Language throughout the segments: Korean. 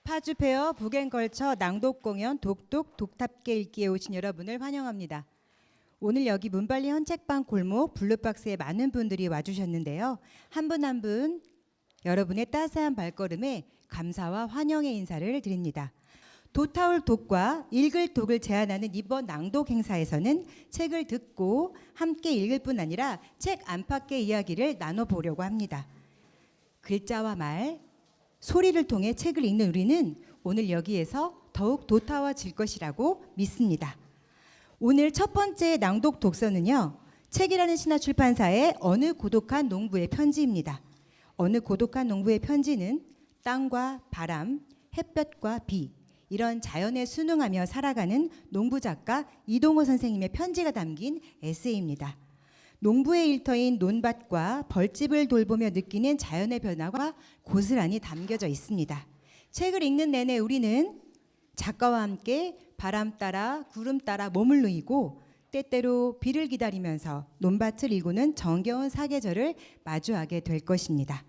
파주페어 북앤걸처 낭독공연 독독 독탑계 읽기에 오신 여러분을 환영합니다. 오늘 여기 문발리 헌책방 골목 블루박스에 많은 분들이 와주셨는데요. 한 분 한 분 여러분의 따스한 발걸음에 감사와 환영의 인사를 드립니다. 도타울 독과 읽을 독을 제안하는 이번 낭독 행사에서는 책을 듣고 함께 읽을 뿐 아니라 책 안팎의 이야기를 나눠보려고 합니다. 글자와 말, 소리를 통해 책을 읽는 우리는 오늘 여기에서 더욱 도타워질 것이라고 믿습니다. 오늘 첫 번째 낭독 독서는요, 책이라는 신화출판사의 어느 고독한 농부의 편지입니다. 어느 고독한 농부의 편지는 땅과 바람, 햇볕과 비, 이런 자연에 순응하며 살아가는 농부 작가 이동호 선생님의 편지가 담긴 에세이입니다. 농부의 일터인 논밭과 벌집을 돌보며 느끼는 자연의 변화가 고스란히 담겨져 있습니다. 책을 읽는 내내 우리는 작가와 함께 바람 따라 구름 따라 몸을 누이고 때때로 비를 기다리면서 논밭을 일구는 정겨운 사계절을 마주하게 될 것입니다.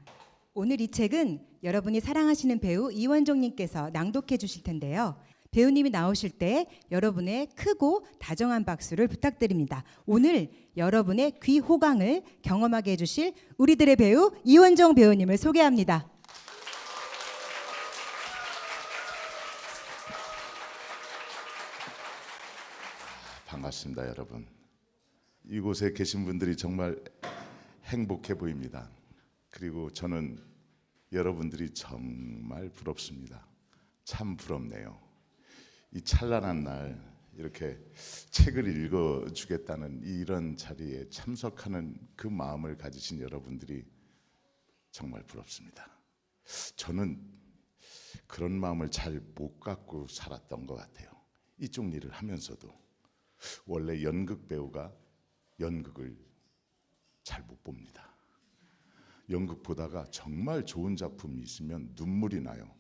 오늘 이 책은 여러분이 사랑하시는 배우 이원종님께서 낭독해 주실 텐데요. 배우님이 나오실 때 여러분의 크고 다정한 박수를 부탁드립니다. 오늘 여러분의 귀 호강을 경험하게 해주실 우리들의 배우 이원종 배우님을 소개합니다. 반갑습니다, 여러분. 이곳에 계신 분들이 정말 행복해 보입니다. 그리고 저는 여러분들이 정말 부럽습니다. 참 부럽네요. 이 찬란한 날 이렇게 책을 읽어주겠다는 이런 자리에 참석하는 그 마음을 가지신 여러분들이 정말 부럽습니다. 저는 그런 마음을 잘 못 갖고 살았던 것 같아요. 이쪽 일을 하면서도 원래 연극 배우가 연극을 잘 못 봅니다. 연극 보다가 정말 좋은 작품이 있으면 눈물이 나요.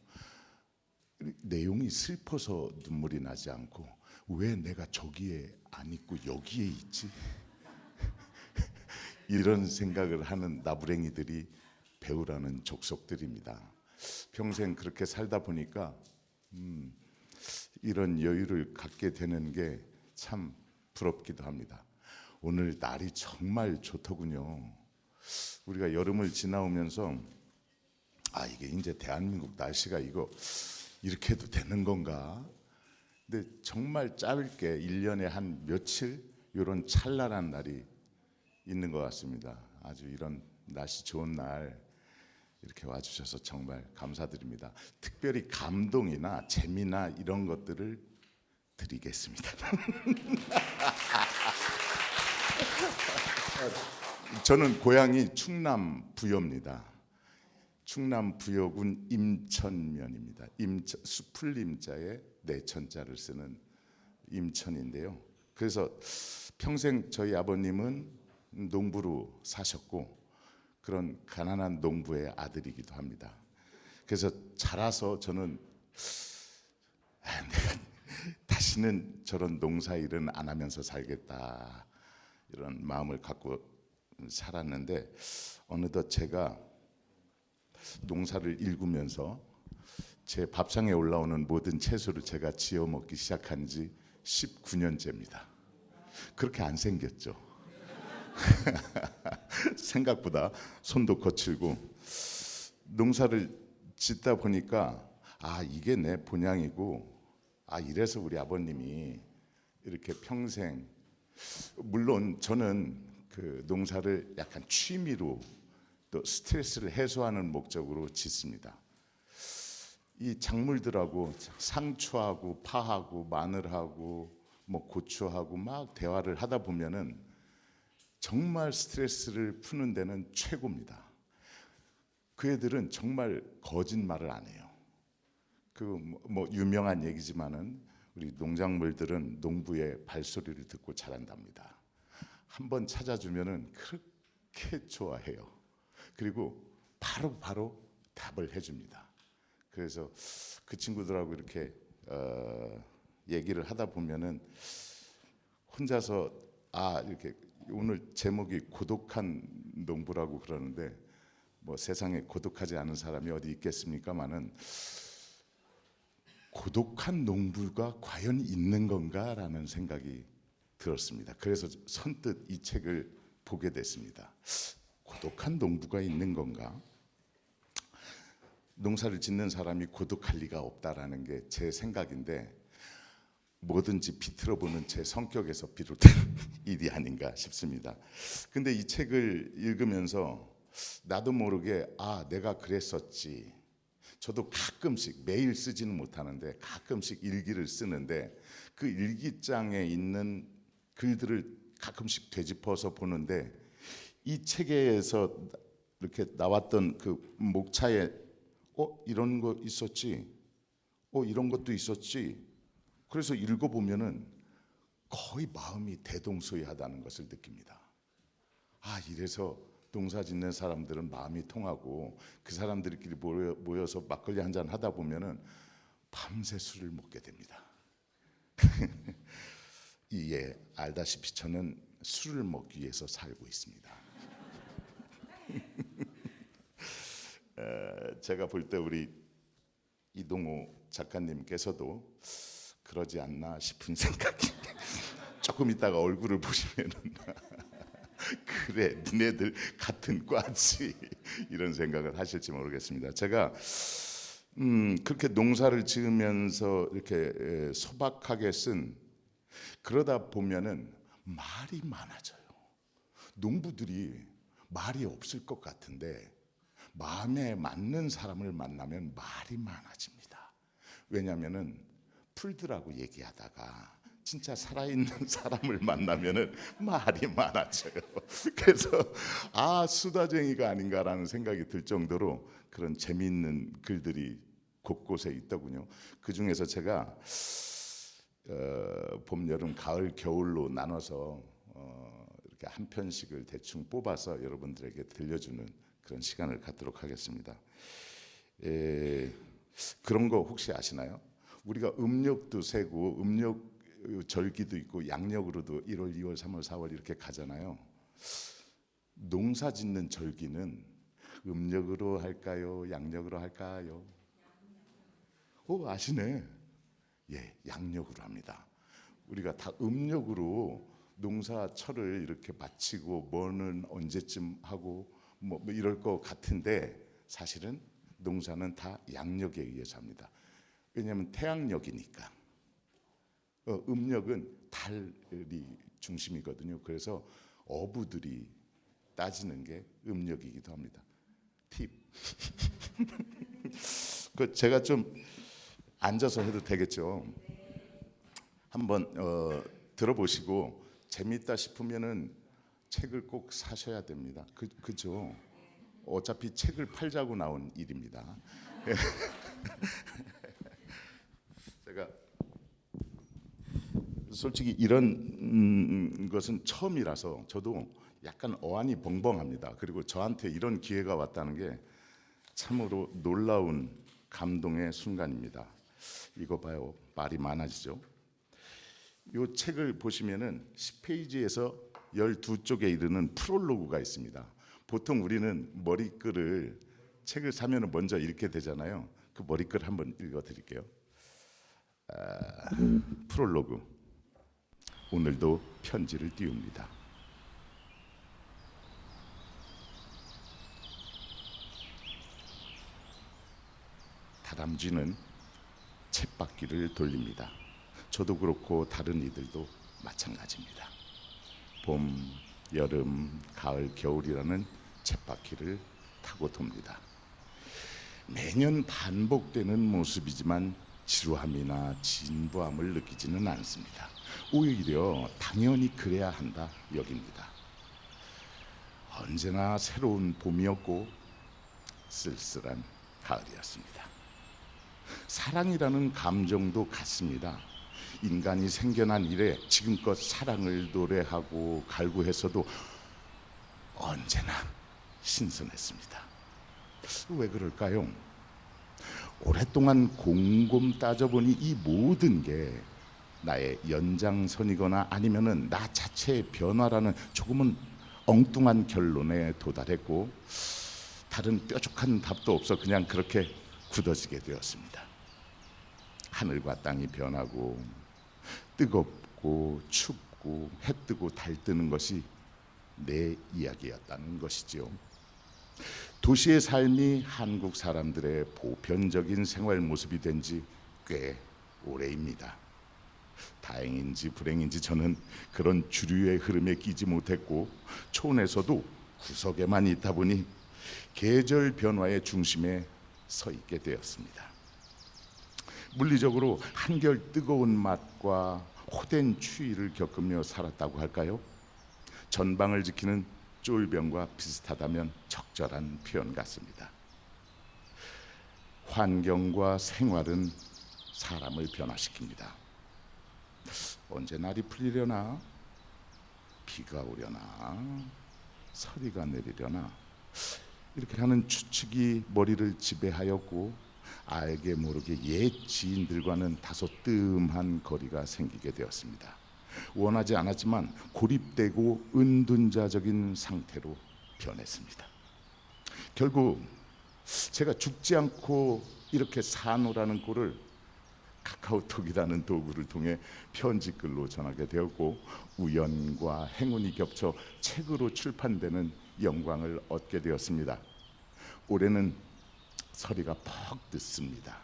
내용이 슬퍼서 눈물이 나지 않고 왜 내가 저기에 안 있고 여기에 있지? 이런 생각을 하는 나부랭이들이 배우라는 족속들입니다. 평생 그렇게 살다 보니까 이런 여유를 갖게 되는 게 참 부럽기도 합니다. 오늘 날이 정말 좋더군요. 우리가 여름을 지나오면서 이게 이제 대한민국 날씨가 이렇게 해도 되는 건가? 근데 정말 짧게 1년에 한 며칠 이런 찬란한 날이 있는 것 같습니다. 아주 이런 날씨 좋은 날 이렇게 와주셔서 정말 감사드립니다. 특별히 감동이나 재미나 이런 것들을 드리겠습니다. 저는 고향이 충남 부여입니다. 충남 부여군 임천면입니다. 수풀림자에 내천자를 쓰는 임천인데요. 그래서 평생 저희 아버님은 농부로 사셨고 그런 가난한 농부의 아들이기도 합니다. 그래서 자라서 저는 내가 다시는 저런 농사일은 안 하면서 살겠다 이런 마음을 갖고 살았는데 어느덧 제가 농사를 일구면서 제 밥상에 올라오는 모든 채소를 제가 지어 먹기 시작한 지 19년째입니다. 그렇게 안 생겼죠. 생각보다 손도 거칠고 농사를 짓다 보니까 이게 내 본향이고 이래서 우리 아버님이 이렇게 평생, 물론 저는 그 농사를 약간 취미로 또 스트레스를 해소하는 목적으로 짓습니다. 이 작물들하고 상추하고 파하고 마늘하고 고추하고 막 대화를 하다 보면은 정말 스트레스를 푸는 데는 최고입니다. 그 애들은 정말 거짓말을 안 해요. 유명한 얘기지만은 우리 농작물들은 농부의 발소리를 듣고 자란답니다. 한번 찾아주면은 그렇게 좋아해요. 그리고 바로 답을 해줍니다. 그래서 그 친구들하고 이렇게 얘기를 하다 보면은 혼자서 이렇게 오늘 제목이 고독한 농부라고 그러는데 세상에 고독하지 않은 사람이 어디 있겠습니까마는 고독한 농부가 과연 있는 건가라는 생각이 들었습니다. 그래서 선뜻 이 책을 보게 됐습니다. 고독한 농부가 있는 건가? 농사를 짓는 사람이 고독할 리가 없다라는 게 제 생각인데 뭐든지 비틀어보는 제 성격에서 비롯된 일이 아닌가 싶습니다. 근데 이 책을 읽으면서 나도 모르게 내가 그랬었지. 저도 가끔씩 매일 쓰지는 못하는데 가끔씩 일기를 쓰는데 그 일기장에 있는 글들을 가끔씩 되짚어서 보는데 이 책에서 이렇게 나왔던 그 목차에 이런 거 있었지, 이런 것도 있었지. 그래서 읽어보면은 거의 마음이 대동소이하다는 것을 느낍니다. 이래서 농사 짓는 사람들은 마음이 통하고 그 사람들끼리 모여서 막걸리 한잔 하다 보면은 밤새 술을 먹게 됩니다. 알다시피 저는 술을 먹기 위해서 살고 있습니다. 제가 볼 때 우리 이동호 작가님께서도 그러지 않나 싶은 생각이 조금 있다가 얼굴을 보시면은 그래 니네들 같은 과지 이런 생각을 하실지 모르겠습니다. 제가 그렇게 농사를 지으면서 이렇게 소박하게 쓴 그러다 보면은 말이 많아져요. 농부들이 말이 없을 것 같은데 마음에 맞는 사람을 만나면 말이 많아집니다. 왜냐하면은 풀들하고 얘기하다가 진짜 살아있는 사람을 만나면은 말이 많아져요. 그래서 수다쟁이가 아닌가라는 생각이 들 정도로 그런 재미있는 글들이 곳곳에 있더군요. 그 중에서 제가 봄, 여름, 가을, 겨울로 나눠서 이렇게 한 편씩을 대충 뽑아서 여러분들에게 들려주는 그런 시간을 갖도록 하겠습니다. 그런 거 혹시 아시나요? 우리가 음력도 세고 음력 절기도 있고 양력으로도 1월, 2월, 3월, 4월 이렇게 가잖아요. 농사 짓는 절기는 음력으로 할까요? 양력으로 할까요? 아시네. 양력으로 합니다. 우리가 다 음력으로 농사철을 이렇게 마치고 뭐는 언제쯤 하고 뭐 이럴 것 같은데 사실은 농사는 다 양력에 의해서 합니다. 왜냐하면 태양력이니까. 음력은 달이 중심이거든요. 그래서 어부들이 따지는 게 음력이기도 합니다. 팁. 제가 좀 앉아서 해도 되겠죠? 한번 들어보시고 재미있다 싶으면은 책을 꼭 사셔야 됩니다. 그죠? 어차피 책을 팔자고 나온 일입니다. 제가 솔직히 이런 것은 처음이라서 저도 약간 어안이 벙벙합니다. 그리고 저한테 이런 기회가 왔다는 게 참으로 놀라운 감동의 순간입니다. 이거 봐요. 말이 많아지죠. 이 책을 보시면은 10페이지에서 12쪽에 이르는 프롤로그가 있습니다. 보통 우리는 머리글을 책을 사면은 먼저 읽게 되잖아요. 그 머리글 한번 읽어드릴게요. 프롤로그. 오늘도 편지를 띄웁니다. 다람쥐는 쳇바퀴를 돌립니다. 저도 그렇고 다른 이들도 마찬가지입니다. 봄, 여름, 가을, 겨울이라는 쳇바퀴를 타고 돕니다. 매년 반복되는 모습이지만 지루함이나 진부함을 느끼지는 않습니다. 오히려 당연히 그래야 한다 여깁니다. 언제나 새로운 봄이었고 쓸쓸한 가을이었습니다. 사랑이라는 감정도 같습니다. 인간이 생겨난 이래 지금껏 사랑을 노래하고 갈구해서도 언제나 신선했습니다. 왜 그럴까요? 오랫동안 곰곰 따져보니 이 모든 게 나의 연장선이거나 아니면은 나 자체의 변화라는 조금은 엉뚱한 결론에 도달했고 다른 뾰족한 답도 없어 그냥 그렇게 굳어지게 되었습니다. 하늘과 땅이 변하고 뜨겁고 춥고 해 뜨고 달 뜨는 것이 내 이야기였다는 것이지요. 도시의 삶이 한국 사람들의 보편적인 생활 모습이 된 지 꽤 오래입니다. 다행인지 불행인지 저는 그런 주류의 흐름에 끼지 못했고 촌에서도 구석에만 있다 보니 계절 변화의 중심에 서 있게 되었습니다. 물리적으로 한결 뜨거운 맛과 호된 추위를 겪으며 살았다고 할까요? 전방을 지키는 쫄병과 비슷하다면 적절한 표현 같습니다. 환경과 생활은 사람을 변화시킵니다. 언제 날이 풀리려나? 비가 오려나? 서리가 내리려나? 이렇게 하는 추측이 머리를 지배하였고 알게 모르게 옛 지인들과는 다소 뜸한 거리가 생기게 되었습니다. 원하지 않았지만 고립되고 은둔자적인 상태로 변했습니다. 결국 제가 죽지 않고 이렇게 사노라는 꼴을 카카오톡이라는 도구를 통해 편지글로 전하게 되었고 우연과 행운이 겹쳐 책으로 출판되는 영광을 얻게 되었습니다. 올해는 서리가 퍽 늦습니다.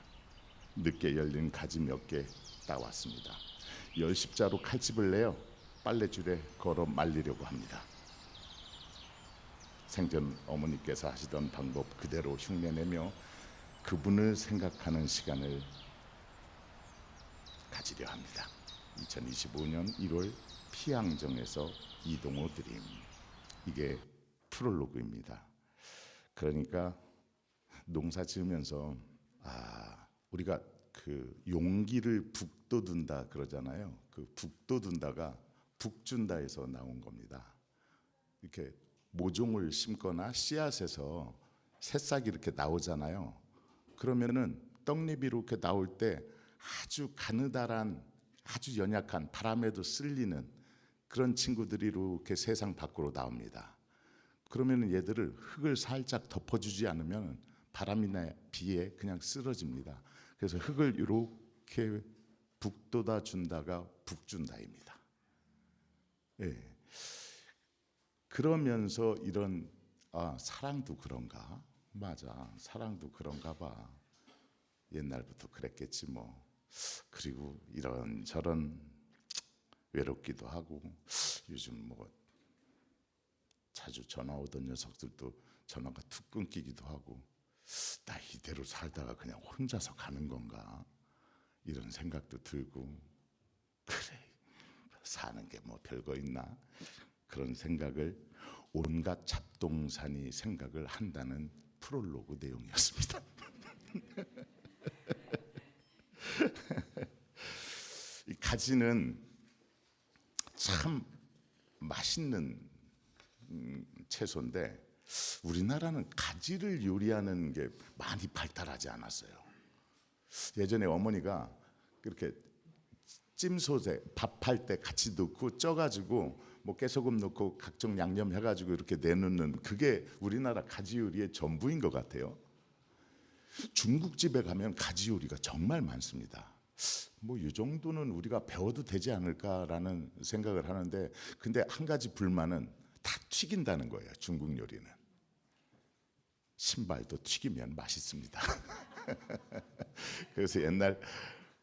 늦게 열린 가지 몇 개 따왔습니다. 10십자로 칼집을 내어 빨래줄에 걸어 말리려고 합니다. 생전 어머니께서 하시던 방법 그대로 흉내내며 그분을 생각하는 시간을 가지려 합니다. 2025년 1월 피항정에서 이동호 드림. 이게 프롤로그입니다. 그러니까 농사 지으면서 우리가 그 용기를 북돋운다 그러잖아요. 그 북돋운다가 북준다에서 나온 겁니다. 이렇게 모종을 심거나 씨앗에서 새싹이 이렇게 나오잖아요. 그러면은 떡잎이 이렇게 나올 때 아주 가느다란, 아주 연약한 바람에도 쓸리는 그런 친구들이 이렇게 세상 밖으로 나옵니다. 그러면 얘들을 흙을 살짝 덮어주지 않으면 바람이나 비에 그냥 쓰러집니다. 그래서 흙을 이렇게 북돋아 준다가 북준다입니다. 예. 그러면서 이런 사랑도 그런가? 맞아, 사랑도 그런가 봐. 옛날부터 그랬겠지 뭐. 그리고 이런저런 외롭기도 하고 요즘 뭐 자주 전화 오던 녀석들도 전화가 툭 끊기기도 하고 나 이대로 살다가 그냥 혼자서 가는 건가 이런 생각도 들고 그래 사는 게 뭐 별거 있나 그런 생각을 온갖 잡동사니 생각을 한다는 프롤로그 내용이었습니다. 이 가지는 참 맛있는 채소인데 우리나라는 가지를 요리하는 게 많이 발달하지 않았어요. 예전에 어머니가 그렇게 찜소재 밥할 때 같이 넣고 쪄가지고 뭐 깨소금 넣고 각종 양념 해가지고 이렇게 내놓는 그게 우리나라 가지 요리의 전부인 것 같아요. 중국집에 가면 가지 요리가 정말 많습니다. 뭐 이 정도는 우리가 배워도 되지 않을까라는 생각을 하는데 근데 한 가지 불만은 다 튀긴다는 거예요. 중국 요리는 신발도 튀기면 맛있습니다. 그래서 옛날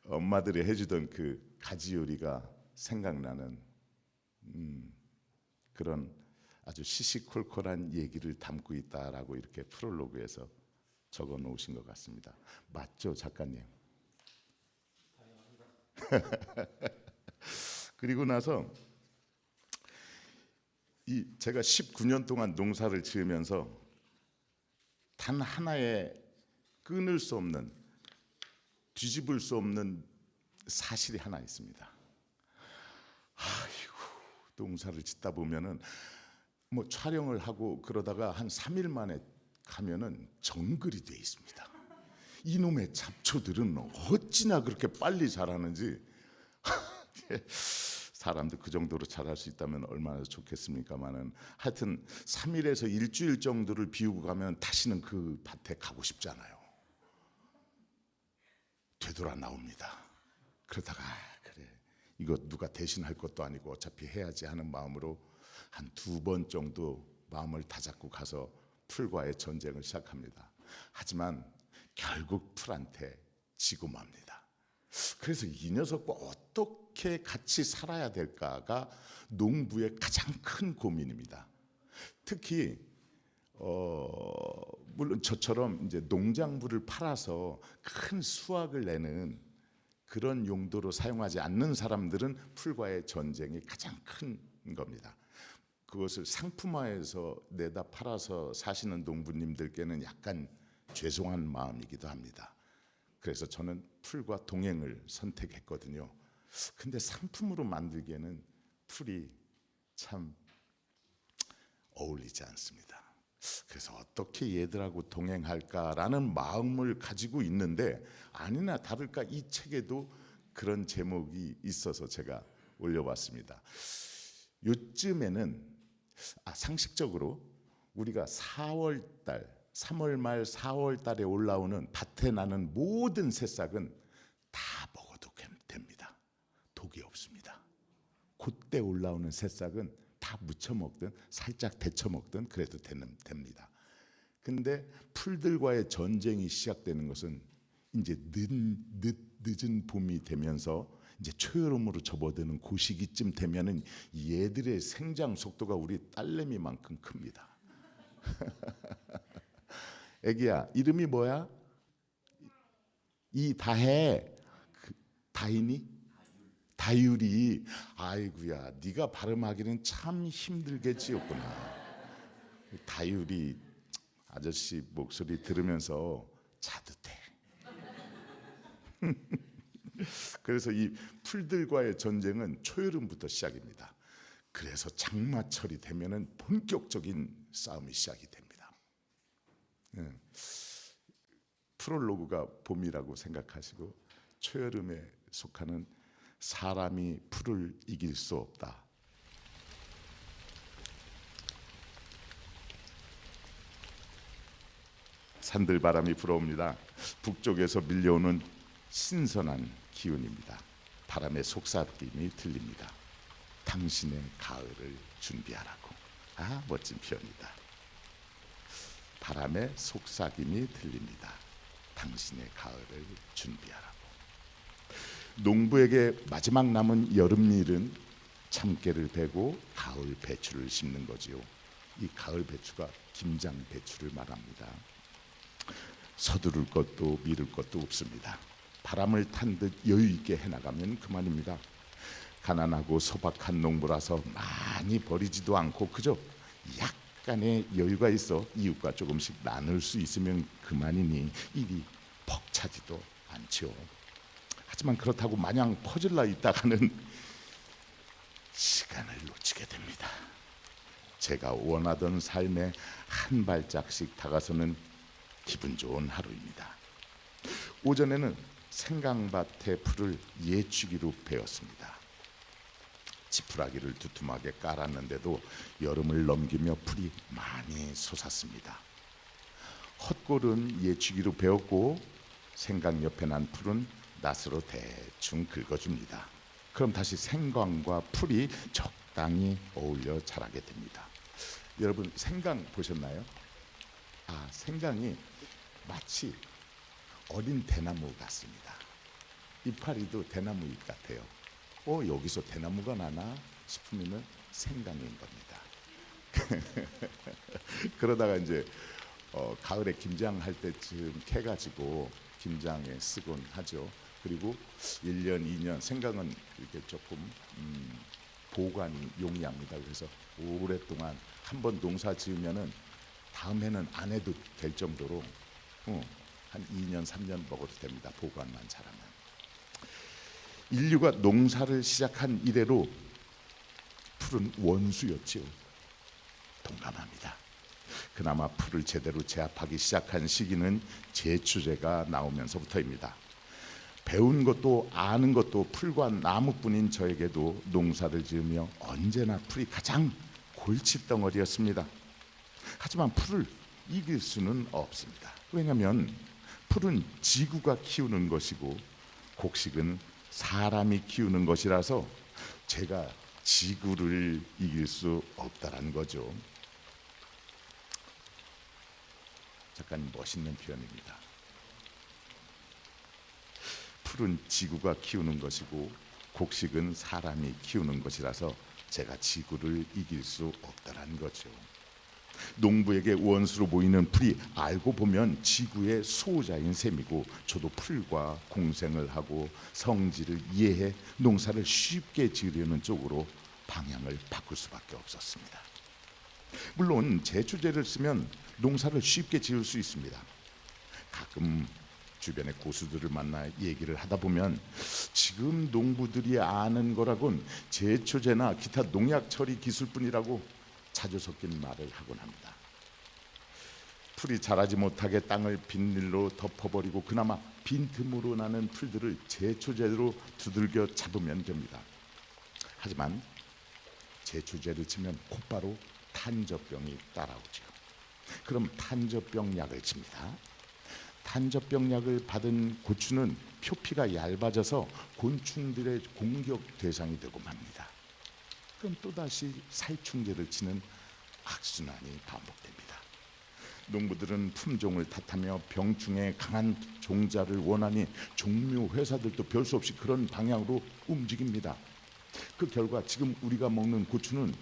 엄마들이 해주던 그 가지 요리가 생각나는 그런 아주 시시콜콜한 얘기를 담고 있다라고 이렇게 프롤로그에서 적어 놓으신 것 같습니다. 맞죠, 작가님? 그리고 나서 제가 19년 동안 농사를 지으면서 단 하나의 끊을 수 없는 뒤집을 수 없는 사실이 하나 있습니다. 아이고 농사를 짓다 보면은 뭐 촬영을 하고 그러다가 한 3일 만에 가면은 정글이 돼 있습니다. 이놈의 잡초들은 어찌나 그렇게 빨리 자라는지 사람도 그 정도로 자랄 수 있다면 얼마나 좋겠습니까마는 하여튼 3일에서 일주일 정도를 비우고 가면 다시는 그 밭에 가고 싶잖아요. 되돌아 나옵니다. 그러다가 그래 이거 누가 대신할 것도 아니고 어차피 해야지 하는 마음으로 한 2번 정도 마음을 다잡고 가서 풀과의 전쟁을 시작합니다. 하지만 결국 풀한테 지고 맙니다. 그래서 이 녀석과 어떻게 같이 살아야 될까가 농부의 가장 큰 고민입니다. 특히 물론 저처럼 이제 농작물을 팔아서 큰 수확을 내는 그런 용도로 사용하지 않는 사람들은 풀과의 전쟁이 가장 큰 겁니다. 그것을 상품화해서 내다 팔아서 사시는 농부님들께는 약간 죄송한 마음이기도 합니다. 그래서 저는 풀과 동행을 선택했거든요. 근데 상품으로 만들기에는 풀이 참 어울리지 않습니다. 그래서 어떻게 얘들하고 동행할까라는 마음을 가지고 있는데 아니나 다를까 이 책에도 그런 제목이 있어서 제가 올려봤습니다. 요즘에는 상식적으로 우리가 3월 말 4월 달에 올라오는 밭에 나는 모든 새싹은 다 먹어도 됩니다. 독이 없습니다. 그때 올라오는 새싹은 다 무쳐 먹든 살짝 데쳐 먹든 그래도 됩니다. 근데 풀들과의 전쟁이 시작되는 것은 이제 늦은 봄이 되면서 이제 초여름으로 접어드는 그 시기쯤 되면은 얘들의 생장 속도가 우리 딸내미만큼 큽니다. 애기야, 이름이 뭐야? 이 다해. 다인이? 다율이. 아이고야, 네가 발음하기는 참 힘들게 지었구나. 다율이 아저씨 목소리 들으면서 자듯해. 그래서 이 풀들과의 전쟁은 초여름부터 시작입니다. 그래서 장마철이 되면은 본격적인 싸움이 시작이 됩니다. 프롤로그가 봄이라고 생각하시고 초여름에 속하는 사람이 풀을 이길 수 없다. 산들바람이 불어옵니다. 북쪽에서 밀려오는 신선한 기운입니다. 바람의 속삭임이 들립니다. 당신의 가을을 준비하라고. 멋진 표현이다. 바람의 속삭임이 들립니다. 당신의 가을을 준비하라고. 농부에게 마지막 남은 여름 일은 참깨를 베고 가을 배추를 심는 거지요. 이 가을 배추가 김장 배추를 말합니다. 서두를 것도 미룰 것도 없습니다. 바람을 탄 듯 여유 있게 해나가면 그만입니다. 가난하고 소박한 농부라서 많이 버리지도 않고 그저 약간의 여유가 있어 이웃과 조금씩 나눌 수 있으면 그만이니 일이 벅차지도 않죠. 하지만 그렇다고 마냥 퍼질러 있다가는 시간을 놓치게 됩니다. 제가 원하던 삶에 한 발짝씩 다가서는 기분 좋은 하루입니다. 오전에는 생강밭의 풀을 예치기로 베었습니다. 지푸라기를 두툼하게 깔았는데도 여름을 넘기며 풀이 많이 솟았습니다. 헛골은 예치기로 베었고 생강 옆에 난 풀은 낫으로 대충 긁어줍니다. 그럼 다시 생강과 풀이 적당히 어울려 자라게 됩니다. 여러분 생강 보셨나요? 생강이 마치 어린 대나무 같습니다. 이파리도 대나무 잎 같아요. 여기서 대나무가 나나 싶으면 생강인 겁니다. 그러다가 이제 가을에 김장할 때쯤 캐가지고 김장에 쓰곤 하죠. 그리고 1년, 2년 생강은 이렇게 조금 보관이 용이합니다. 그래서 오랫동안 한번 농사 지으면은 다음 해는 안 해도 될 정도로 한 2년, 3년 먹어도 됩니다. 보관만 잘하면. 인류가 농사를 시작한 이래로 풀은 원수였지요. 동감합니다. 그나마 풀을 제대로 제압하기 시작한 시기는 제추제가 나오면서부터입니다. 배운 것도 아는 것도 풀과 나무뿐인 저에게도 농사를 지으며 언제나 풀이 가장 골칫덩어리였습니다. 하지만 풀을 이길 수는 없습니다. 왜냐하면 풀은 지구가 키우는 것이고 곡식은 사람이 키우는 것이라서 제가 지구를 이길 수 없다라는 거죠. 잠깐 멋있는 표현입니다. 풀은 지구가 키우는 것이고 곡식은 사람이 키우는 것이라서 제가 지구를 이길 수 없다라는 거죠. 농부에게 원수로 보이는 풀이 알고 보면 지구의 수호자인 셈이고, 저도 풀과 공생을 하고 성질을 이해해 농사를 쉽게 지으려는 쪽으로 방향을 바꿀 수밖에 없었습니다. 물론 제초제를 쓰면 농사를 쉽게 지을 수 있습니다. 가끔 주변의 고수들을 만나 얘기를 하다 보면 지금 농부들이 아는 거라곤 제초제나 기타 농약 처리 기술뿐이라고 자주 섞인 말을 하곤 합니다. 풀이 자라지 못하게 땅을 비닐로 덮어버리고 그나마 빈틈으로 나는 풀들을 제초제로 두들겨 잡으면 됩니다. 하지만 제초제를 치면 곧바로 탄저병이 따라오죠. 그럼 탄저병 약을 칩니다. 탄저병 약을 받은 고추는 표피가 얇아져서 곤충들의 공격 대상이 되고 맙니다. 그럼 또다시 살충제를 치는 악순환이 반복됩니다. 농부들은 품종을 탓하며 병충해 강한 종자를 원하니 종묘 회사들도 별 수 없이 그런 방향으로 움직입니다. 그 결과 지금 우리가 먹는 고추는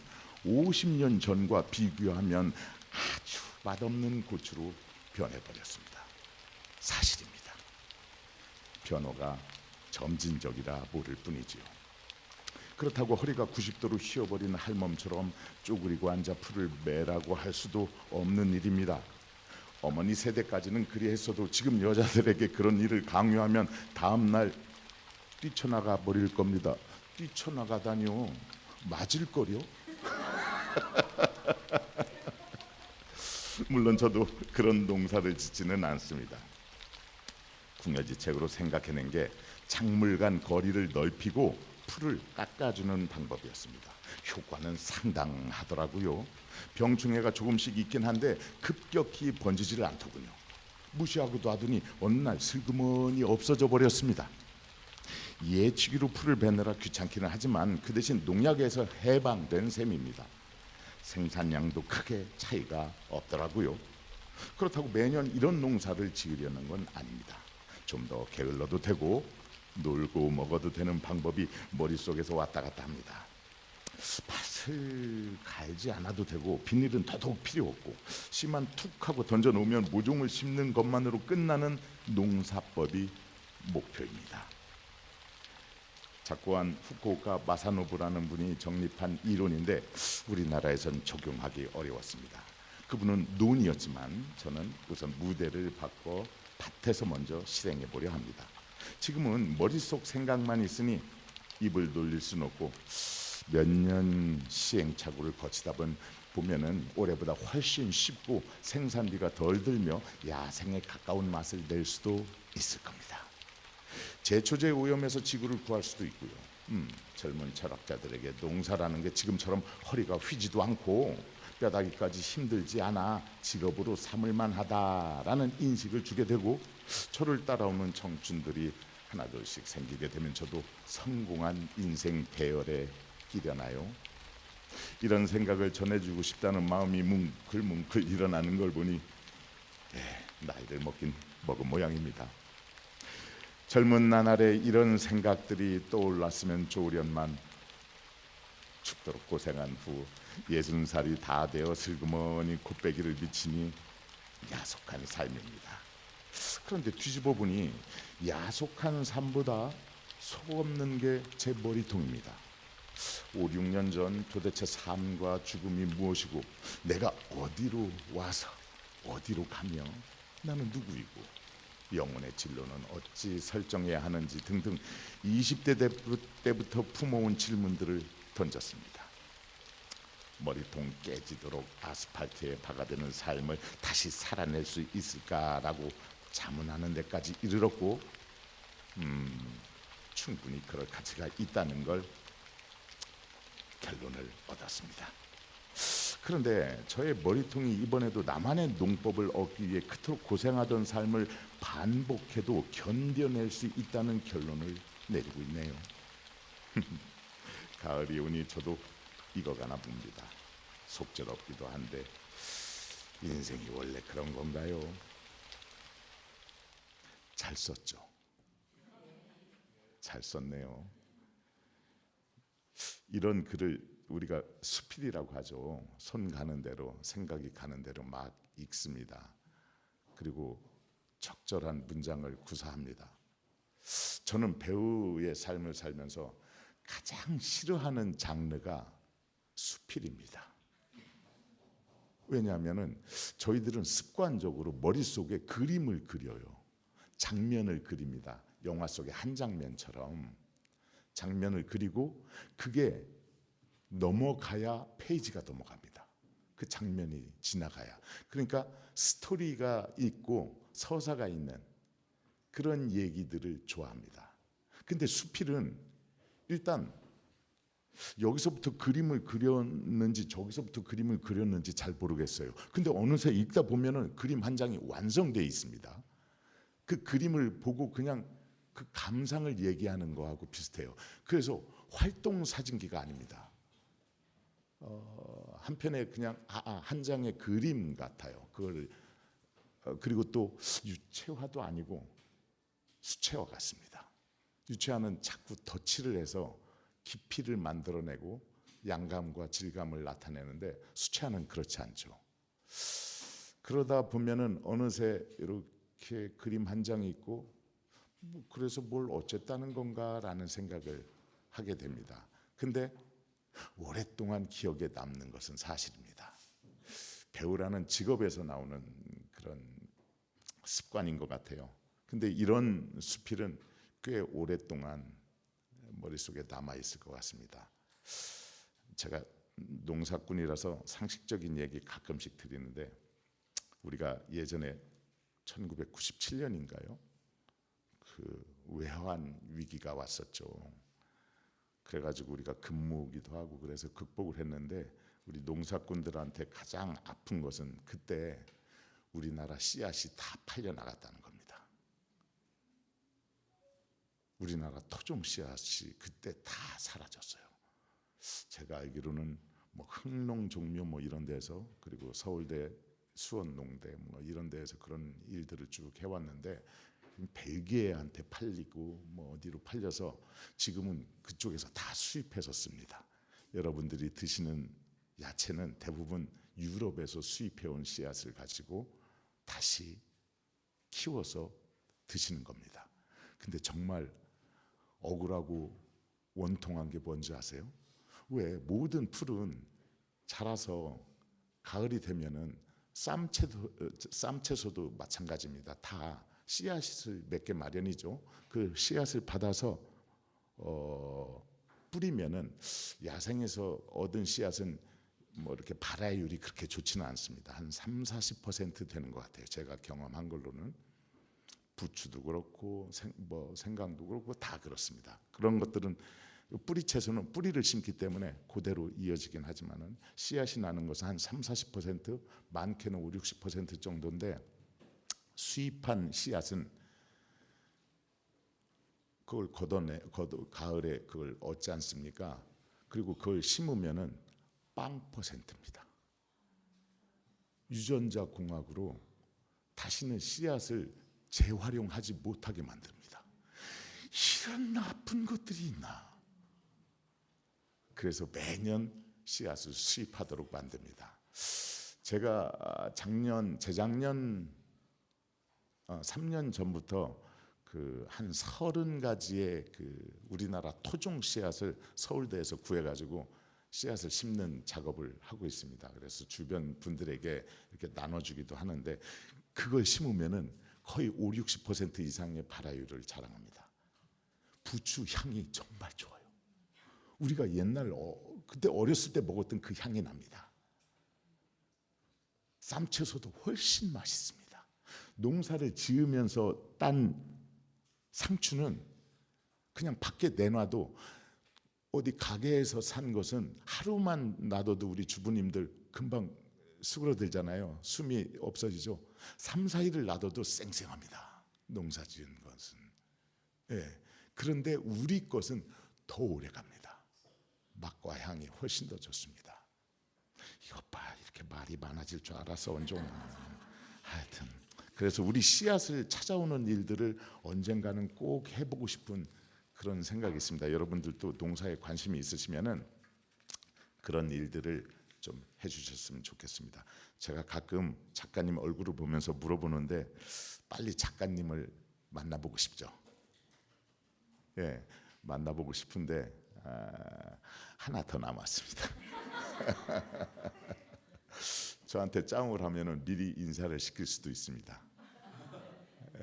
50년 전과 비교하면 아주 맛없는 고추로 변해버렸습니다. 사실입니다. 변호가 점진적이라 모를 뿐이지요. 그렇다고 허리가 90도로 휘어버린 할멈처럼 쪼그리고 앉아 풀을 매라고 할 수도 없는 일입니다. 어머니 세대까지는 그리 했어도 지금 여자들에게 그런 일을 강요하면 다음 날 뛰쳐나가 버릴 겁니다. 뛰쳐나가다니요. 맞을걸요? 물론 저도 그런 농사를 짓지는 않습니다. 궁여지책으로 생각해낸 게 작물간 거리를 넓히고 풀을 깎아주는 방법이었습니다. 효과는 상당하더라고요. 병충해가 조금씩 있긴 한데 급격히 번지지를 않더군요. 무시하고 놔두니 어느 날 슬그머니 없어져 버렸습니다. 예치기로 풀을 베느라 귀찮기는 하지만 그 대신 농약에서 해방된 셈입니다. 생산량도 크게 차이가 없더라고요. 그렇다고 매년 이런 농사를 지으려는 건 아닙니다. 좀 더 게을러도 되고 놀고 먹어도 되는 방법이 머릿속에서 왔다 갔다 합니다. 밭을 갈지 않아도 되고 비닐은 더더욱 필요 없고 씨만 툭 하고 던져놓으면 모종을 심는 것만으로 끝나는 농사법이 목표입니다. 작고한 후쿠오카 마사노부라는 분이 정립한 이론인데 우리나라에선 적용하기 어려웠습니다. 그분은 논이었지만 저는 우선 무대를 바꿔 밭에서 먼저 실행해 보려 합니다. 지금은 머릿속 생각만 있으니 입을 놀릴 수는 없고 몇 년 시행착오를 거치다 보면은 올해보다 훨씬 쉽고 생산비가 덜 들며 야생에 가까운 맛을 낼 수도 있을 겁니다. 제초제 오염에서 지구를 구할 수도 있고요. 젊은 철학자들에게 농사라는 게 지금처럼 허리가 휘지도 않고 뼈다귀까지 힘들지 않아 직업으로 삼을만 하다라는 인식을 주게 되고, 저를 따라오는 청춘들이 하나둘씩 생기게 되면 저도 성공한 인생 대열에 끼려나요? 이런 생각을 전해주고 싶다는 마음이 뭉클뭉클 일어나는 걸 보니 나이를 먹긴 먹은 모양입니다. 젊은 나날에 이런 생각들이 떠올랐으면 좋으련만 죽도록 고생한 후 60살이 다 되어 슬그머니 곱빼기를 미치니 야속한 삶입니다. 그런데 뒤집어 보니 야속한 삶보다 속없는 게 제 머리통입니다. 5, 6년 전 도대체 삶과 죽음이 무엇이고 내가 어디로 와서 어디로 가며 나는 누구이고 영혼의 진로는 어찌 설정해야 하는지 등등 20대 때부터 품어온 질문들을 던졌습니다. 머리통 깨지도록 아스팔트에 박아대는 삶을 다시 살아낼 수 있을까라고 자문하는 데까지 이르렀고 충분히 그럴 가치가 있다는 걸 결론을 얻었습니다. 그런데 저의 머리통이 이번에도 나만의 농법을 얻기 위해 그토록 고생하던 삶을 반복해도 견뎌낼 수 있다는 결론을 내리고 있네요. 가을이 오니 저도 익어가나 봅니다. 속절없기도 한데 인생이 원래 그런 건가요? 잘 썼죠. 잘 썼네요. 이런 글을 우리가 수필이라고 하죠. 손 가는 대로, 생각이 가는 대로 막 읽습니다. 그리고 적절한 문장을 구사합니다. 저는 배우의 삶을 살면서 가장 싫어하는 장르가 수필입니다. 왜냐하면 저희들은 습관적으로 머릿속에 그림을 그려요. 장면을 그립니다. 영화 속의 한 장면처럼 장면을 그리고 그게 넘어가야 페이지가 넘어갑니다. 그 장면이 지나가야. 그러니까 스토리가 있고 서사가 있는 그런 얘기들을 좋아합니다. 근데 수필은 일단 여기서부터 그림을 그렸는지 저기서부터 그림을 그렸는지 잘 모르겠어요. 근데 어느새 읽다 보면은 그림 한 장이 완성되어 있습니다. 그 그림을 보고 그냥 그 감상을 얘기하는 거하고 비슷해요. 그래서 활동 사진기가 아닙니다. 한편에 그냥 한 장의 그림 같아요. 그걸 그리고 또 유채화도 아니고 수채화 같습니다. 유채화는 자꾸 덧칠을 해서 깊이를 만들어내고 양감과 질감을 나타내는데 수채화는 그렇지 않죠. 그러다 보면은 어느새 이렇게 그림 한 장이 있고 그래서 뭘 어쨌다는 건가라는 생각을 하게 됩니다. 근데 오랫동안 기억에 남는 것은 사실입니다. 배우라는 직업에서 나오는 그런 습관인 것 같아요. 근데 이런 수필은 꽤 오랫동안 머릿속에 남아 있을 것 같습니다. 제가 농사꾼이라서 상식적인 얘기 가끔씩 드리는데 우리가 예전에 1997년인가요? 그 외환 위기가 왔었죠. 그래가지고 우리가 근무기도 하고 그래서 극복을 했는데 우리 농사꾼들한테 가장 아픈 것은 그때 우리나라 씨앗이 다 팔려 나갔다는 겁니다. 우리나라 토종 씨앗이 그때 다 사라졌어요. 제가 알기로는 뭐 흥농 종묘 뭐 이런 데서 그리고 서울대 수원농대 뭐 이런 데에서 그런 일들을 쭉 해왔는데 벨기에한테 팔리고 뭐 어디로 팔려서 지금은 그쪽에서 다 수입해서 씁니다. 여러분들이 드시는 야채는 대부분 유럽에서 수입해온 씨앗을 가지고 다시 키워서 드시는 겁니다. 근데 정말 억울하고 원통한 게 뭔지 아세요? 왜 모든 풀은 자라서 가을이 되면은 쌈채소도 마찬가지입니다. 다 씨앗을 맺게 마련이죠. 그 씨앗을 받아서 뿌리면은 야생에서 얻은 씨앗은 뭐 이렇게 발화율이 그렇게 좋지는 않습니다. 한 30-40% 되는 것 같아요. 제가 경험한 걸로는 부추도 그렇고 생강도 그렇고 다 그렇습니다. 그런 것들은 뿌리 채소는 뿌리를 심기 때문에 그대로 이어지긴 하지만은 씨앗이 나는 것은 한 30-40% 많게는 50-60% 정도인데 수입한 씨앗은 그걸 가을에 그걸 얻지 않습니까? 그리고 그걸 심으면은 빵 %입니다. 유전자 공학으로 다시는 씨앗을 재활용하지 못하게 만듭니다. 이런 나쁜 것들이 있나? 그래서 매년 씨앗을 수입하도록 만듭니다. 제가 재작년 3년 전부터 그 한 30가지의 그 우리나라 토종 씨앗을 서울대에서 구해가지고 씨앗을 심는 작업을 하고 있습니다. 그래서 주변 분들에게 이렇게 나눠주기도 하는데 그걸 심으면은 거의 50-60% 이상의 발화율을 자랑합니다. 부추 향이 정말 좋아요. 우리가 옛날 그때 어렸을 때 먹었던 그 향이 납니다. 쌈채소도 훨씬 맛있습니다. 농사를 지으면서 딴 상추는 그냥 밖에 내놔도 어디 가게에서 산 것은 하루만 놔둬도 우리 주부님들 금방 수그러들잖아요. 숨이 없어지죠. 3, 4일을 놔둬도 쌩쌩합니다. 농사 지은 것은. 예. 그런데 우리 것은 더 오래 갑니다. 맛과 향이 훨씬 더 좋습니다. 이것 봐, 이렇게 말이 많아질 줄 알았어, 원종은. 하여튼 그래서 우리 씨앗을 찾아오는 일들을 언젠가는 꼭 해보고 싶은 그런 생각이 있습니다. 여러분들도 농사에 관심이 있으시면은 그런 일들을 좀 해주셨으면 좋겠습니다. 제가 가끔 작가님 얼굴을 보면서 물어보는데 빨리 작가님을 만나보고 싶죠. 예, 만나보고 싶은데 하나 더 남았습니다. 저한테 짱을 하면은 미리 인사를 시킬 수도 있습니다.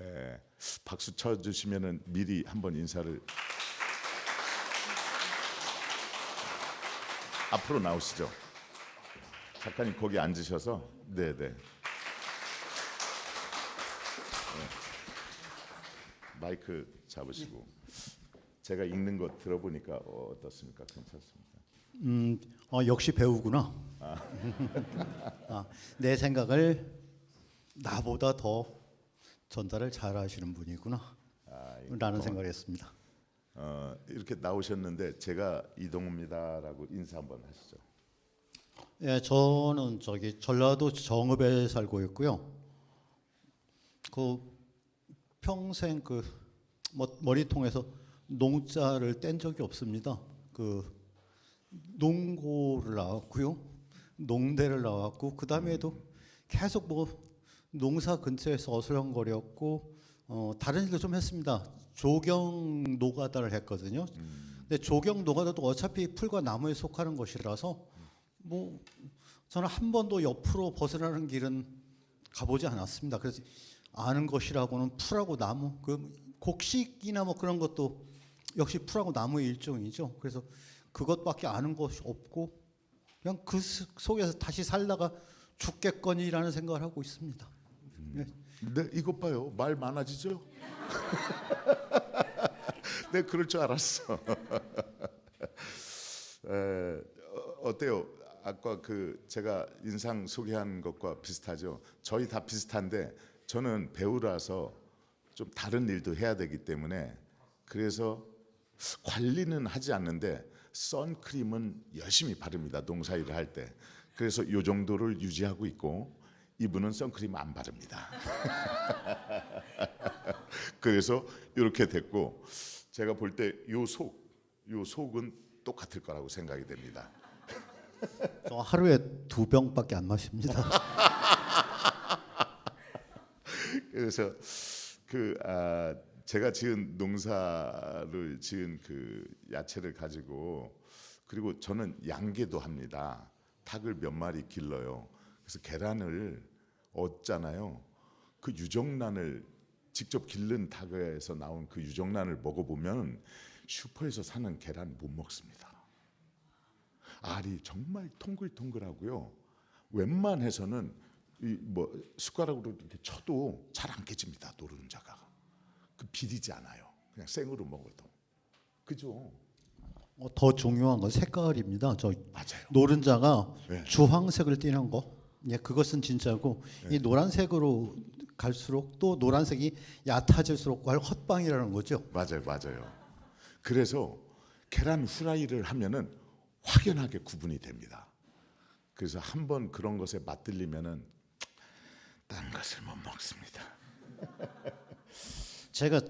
예, 박수 쳐주시면은 미리 한번 인사를. 앞으로 나오시죠. 작가님 거기 앉으셔서. 네네. 마이크 잡으시고. 제가 읽는 거 들어보니까 어떻습니까? 괜찮습니까? 역시 배우구나. 내 생각을 나보다 더 전달을 잘하시는 분이구나. 라는 생각을 했습니다. 이렇게 나오셨는데 제가 이동우입니다라고 인사 한번 하시죠. 예, 저는 전라도 정읍에 살고 있고요. 그 평생 머리통에서 농자를 뗀 적이 없습니다. 농고를 나왔고요, 농대를 나왔고 그 다음에도 계속 농사 근처에서 어슬렁거렸고 다른 일도 좀 했습니다. 조경 노가다를 했거든요. 근데 조경 노가다도 어차피 풀과 나무에 속하는 것이라서 저는 한 번도 옆으로 벗어나는 길은 가보지 않았습니다. 그래서 아는 것이라고는 풀하고 나무, 곡식이나 그런 것도 역시 풀하고 나무의 일종이죠. 그래서 그것밖에 아는 것이 없고 그냥 그 속에서 다시 살다가 죽겠거니라는 생각을 하고 있습니다. 네, 이것 봐요. 말 많아지죠? 네, 그럴 줄 알았어. 어때요? 아까 제가 인상 소개한 것과 비슷하죠? 저희 다 비슷한데 저는 배우라서 좀 다른 일도 해야 되기 때문에 그래서 관리는 하지 않는데 선크림은 열심히 바릅니다. 농사일을 할 때. 그래서 이 정도를 유지하고 있고 이분은 선크림 안 바릅니다. 그래서 이렇게 됐고 제가 볼 때 요 속은 똑같을 거라고 생각이 됩니다. 저 하루에 2병밖에 안 마십니다. 그래서 제가 지은 농사를 지은 야채를 가지고 그리고 저는 양계도 합니다. 닭을 몇 마리 길러요. 그래서 계란을 얻잖아요. 그 유정란을 직접 기른 닭에서 나온 그 유정란을 먹어보면 슈퍼에서 사는 계란 못 먹습니다. 알이 정말 통글통글하고요. 웬만해서는 숟가락으로 이렇게 쳐도 잘 안 깨집니다. 노른자가 비리지 않아요. 그냥 생으로 먹어도. 그죠? 더 중요한 건 색깔입니다. 맞아요. 노른자가 네. 주황색을 띠는 거, 그것은 진짜고 이 노란색으로 갈수록 또 노란색이 얕아질수록 헛방이라는 거죠. 맞아요. 그래서 계란 후라이를 하면은 확연하게 구분이 됩니다. 그래서 한번 그런 것에 맛들리면은 딴 것을 못 먹습니다. 제가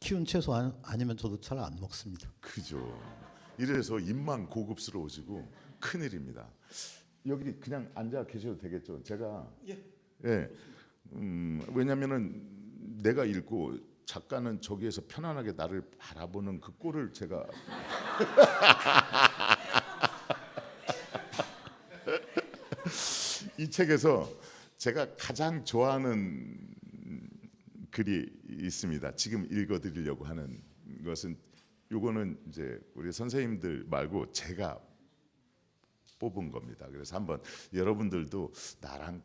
키운 채소 아니면 저도 잘 안 먹습니다. 그죠. 이래서 입만 고급스러워지고 큰일입니다. 여기 그냥 앉아 계셔도 되겠죠. 제가 왜냐면은 내가 읽고 작가는 저기에서 편안하게 나를 바라보는 그 꼴을 제가 이 책에서 제가 가장 좋아하는 글이 있습니다. 지금 읽어드리려고 하는 것은 요거는 이제 우리 선생님들 말고 제가 뽑은 겁니다. 그래서 한번 여러분들도 나랑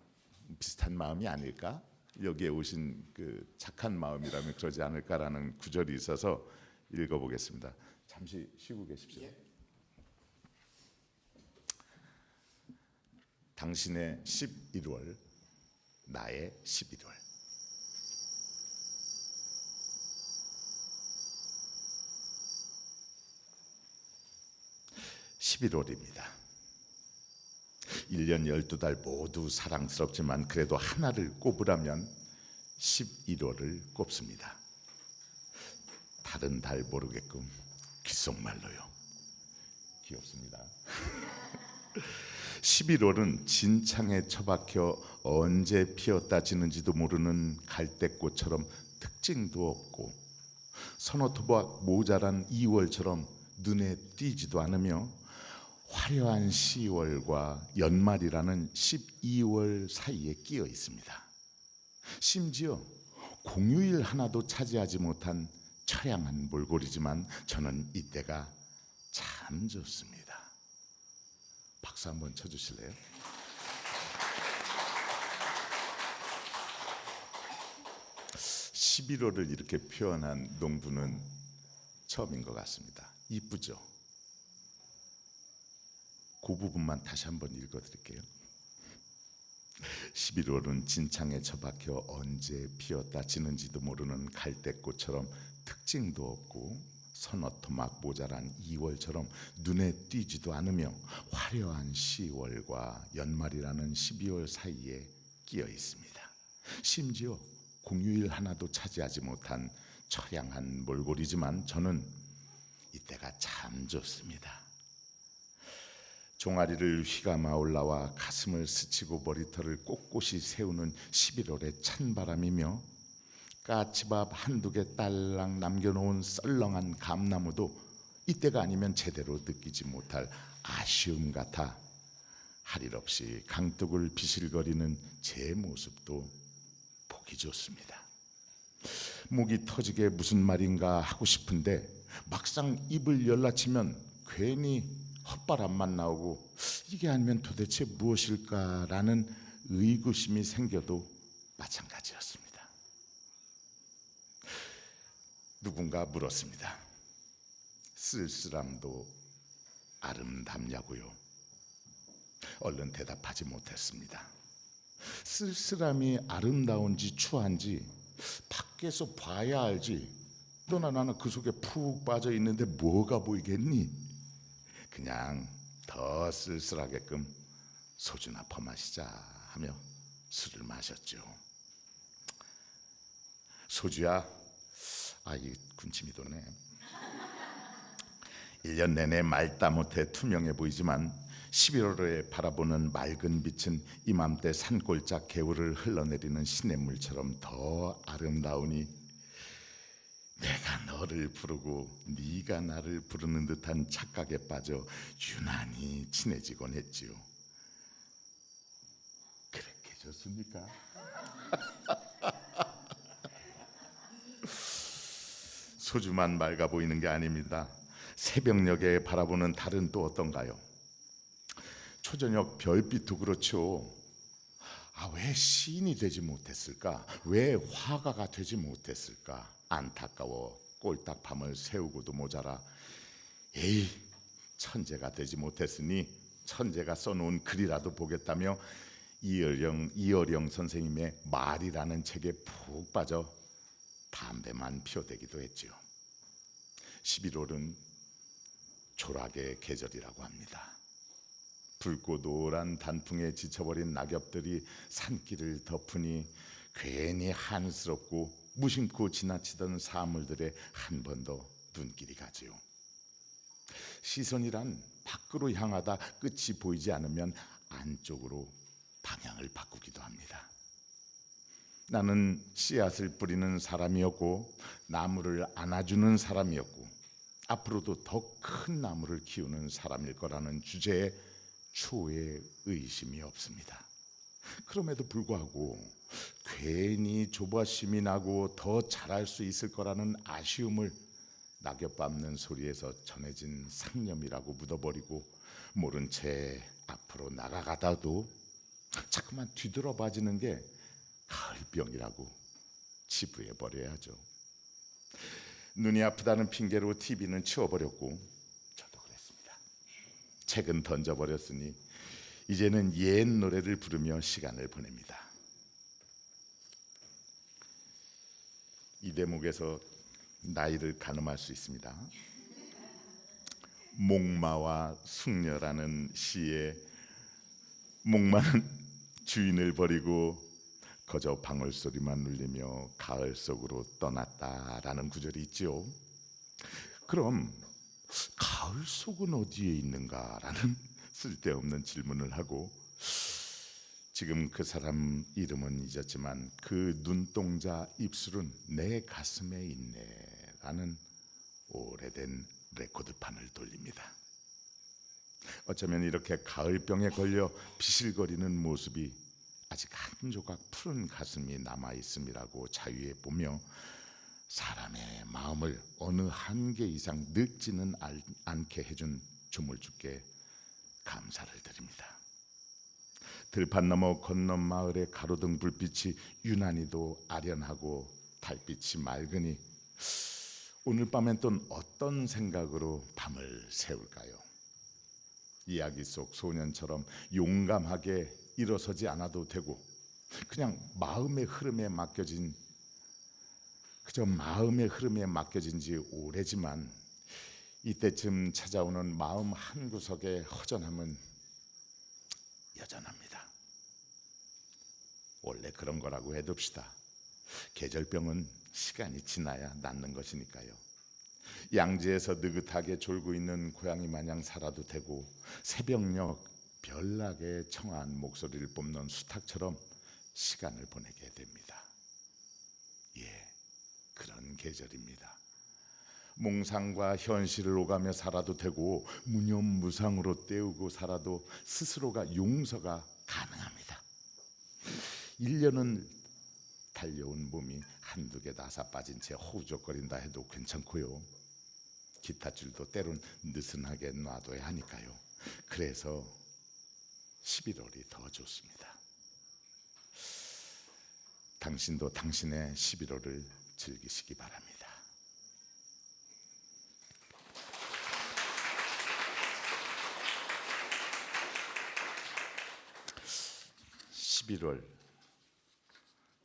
비슷한 마음이 아닐까? 여기에 오신 착한 마음이라면 그러지 않을까라는 구절이 있어서 읽어보겠습니다. 잠시 쉬고 계십시오. 당신의 11월, 나의 11월. 11월입니다. 1년 12달 모두 사랑스럽지만 그래도 하나를 꼽으라면 11월을 꼽습니다. 다른 달 모르게끔 귓속말로요. 귀엽습니다. 11월은 진창에 처박혀 언제 피었다 지는지도 모르는 갈대꽃처럼 특징도 없고 선호토박 모자란 2월처럼 눈에 띄지도 않으며 화려한 10월과 연말이라는 12월 사이에 끼어 있습니다. 심지어 공휴일 하나도 차지하지 못한 처량한 몰골이지만 저는 이때가 참 좋습니다. 박수 한번 쳐주실래요? (11월을) 이렇게 표현한 농부는 처음인 것 같습니다. 이쁘죠? 그 부분만 다시 한번 읽어드릴게요. 11월은 진창에 처박혀 언제 피었다 지는지도 모르는 갈대꽃처럼 특징도 없고 서너토막 모자란 2월처럼 눈에 띄지도 않으며 화려한 10월과 연말이라는 12월 사이에 끼어 있습니다. 심지어 공휴일 하나도 차지하지 못한 처량한 몰골이지만 저는 이때가 참 좋습니다. 종아리를 휘감아 올라와 가슴을 스치고 머리털을 꼿꼿이 세우는 11월의 찬바람이며 까치밥 한두 개 딸랑 남겨놓은 썰렁한 감나무도 이때가 아니면 제대로 느끼지 못할 아쉬움 같아 할 일 없이 강둑을 비실거리는 제 모습도 보기 좋습니다. 목이 터지게 무슨 말인가 하고 싶은데 막상 입을 열라치면 괜히 헛바람만 나오고 이게 아니면 도대체 무엇일까라는 의구심이 생겨도 마찬가지였습니다. 누군가 물었습니다. 쓸쓸함도 아름답냐고요. 얼른 대답하지 못했습니다. 쓸쓸함이 아름다운지 추한지 밖에서 봐야 알지. 너나 나는 그 속에 푹 빠져 있는데 뭐가 보이겠니? 그냥 더 쓸쓸하게끔 소주나 퍼마시자 하며 술을 마셨죠. 소주야, 이 군침이 도네. 1년 내내 맑다 못해 투명해 보이지만 11월에 바라보는 맑은 빛은 이맘때 산골짝 개울을 흘러내리는 시냇물처럼 더 아름다우니 내가 너를 부르고 네가 나를 부르는 듯한 착각에 빠져 유난히 친해지곤 했지요. 그렇게 좋습니까? 소주만 맑아 보이는 게 아닙니다. 새벽녘에 바라보는 달은 또 어떤가요? 초저녁 별빛도 그렇죠. 왜 시인이 되지 못했을까? 왜 화가가 되지 못했을까? 안타까워 꼴딱 밤을 새우고도 모자라 에이 천재가 되지 못했으니 천재가 써놓은 글이라도 보겠다며 이어령 선생님의 말이라는 책에 푹 빠져 담배만 피워대기도 했지요. 11월은 초락의 계절이라고 합니다. 붉고 노란 단풍에 지쳐버린 낙엽들이 산길을 덮으니 괜히 한스럽고 무심코 지나치던 사물들에 한 번 더 눈길이 가지요. 시선이란 밖으로 향하다 끝이 보이지 않으면 안쪽으로 방향을 바꾸기도 합니다. 나는 씨앗을 뿌리는 사람이었고 나무를 안아주는 사람이었고 앞으로도 더 큰 나무를 키우는 사람일 거라는 주제에 초의 의심이 없습니다. 그럼에도 불구하고 괜히 조바심이 나고 더 잘할 수 있을 거라는 아쉬움을 낙엽 밟는 소리에서 전해진 상념이라고 묻어버리고 모른 채 앞으로 나가가다도 자꾸만 뒤돌아봐지는 게 가을병이라고 치부해버려야죠. 눈이 아프다는 핑계로 TV는 치워버렸고 저도 그랬습니다. 책은 던져버렸으니 이제는 옛 노래를 부르며 시간을 보냅니다. 이 대목에서 나이를 가늠할 수 있습니다. 목마와 숙녀라는 시에 목마는 주인을 버리고 거저 방울소리만 울리며 가을 속으로 떠났다라는 구절이 있죠. 그럼 가을 속은 어디에 있는가라는 쓸데없는 질문을 하고, 지금 그 사람 이름은 잊었지만 그 눈동자 입술은 내 가슴에 있네라는 오래된 레코드판을 돌립니다. 어쩌면 이렇게 가을병에 걸려 비실거리는 모습이 아직 한 조각 푸른 가슴이 남아 있음이라고 자유해 보며 사람의 마음을 어느 한계 이상 늙지는 않게 해준 조물주께 감사를 드립니다. 들판 너머 건넌 마을의 가로등 불빛이 유난히도 아련하고 달빛이 맑으니 오늘 밤엔 또 어떤 생각으로 밤을 새울까요? 이야기 속 소년처럼 용감하게 일어서지 않아도 되고 그냥 마음의 흐름에 맡겨진 지 오래지만 이때쯤 찾아오는 마음 한구석의 허전함은 여전합니다. 원래 그런 거라고 해둡시다. 계절병은 시간이 지나야 낫는 것이니까요. 양지에서 느긋하게 졸고 있는 고양이 마냥 살아도 되고 새벽녘 별나게 청아한 목소리를 뿜는 수탉처럼 시간을 보내게 됩니다. 예, 그런 계절입니다. 몽상과 현실을 오가며 살아도 되고 무념무상으로 때우고 살아도 스스로가 용서가 가능합니다. 1년은 달려온 몸이 한두 개 나사 빠진 채 허우적거린다 해도 괜찮고요. 기타줄도 때론 느슨하게 놔둬야 하니까요. 그래서 11월이 더 좋습니다. 당신도 당신의 11월을 즐기시기 바랍니다.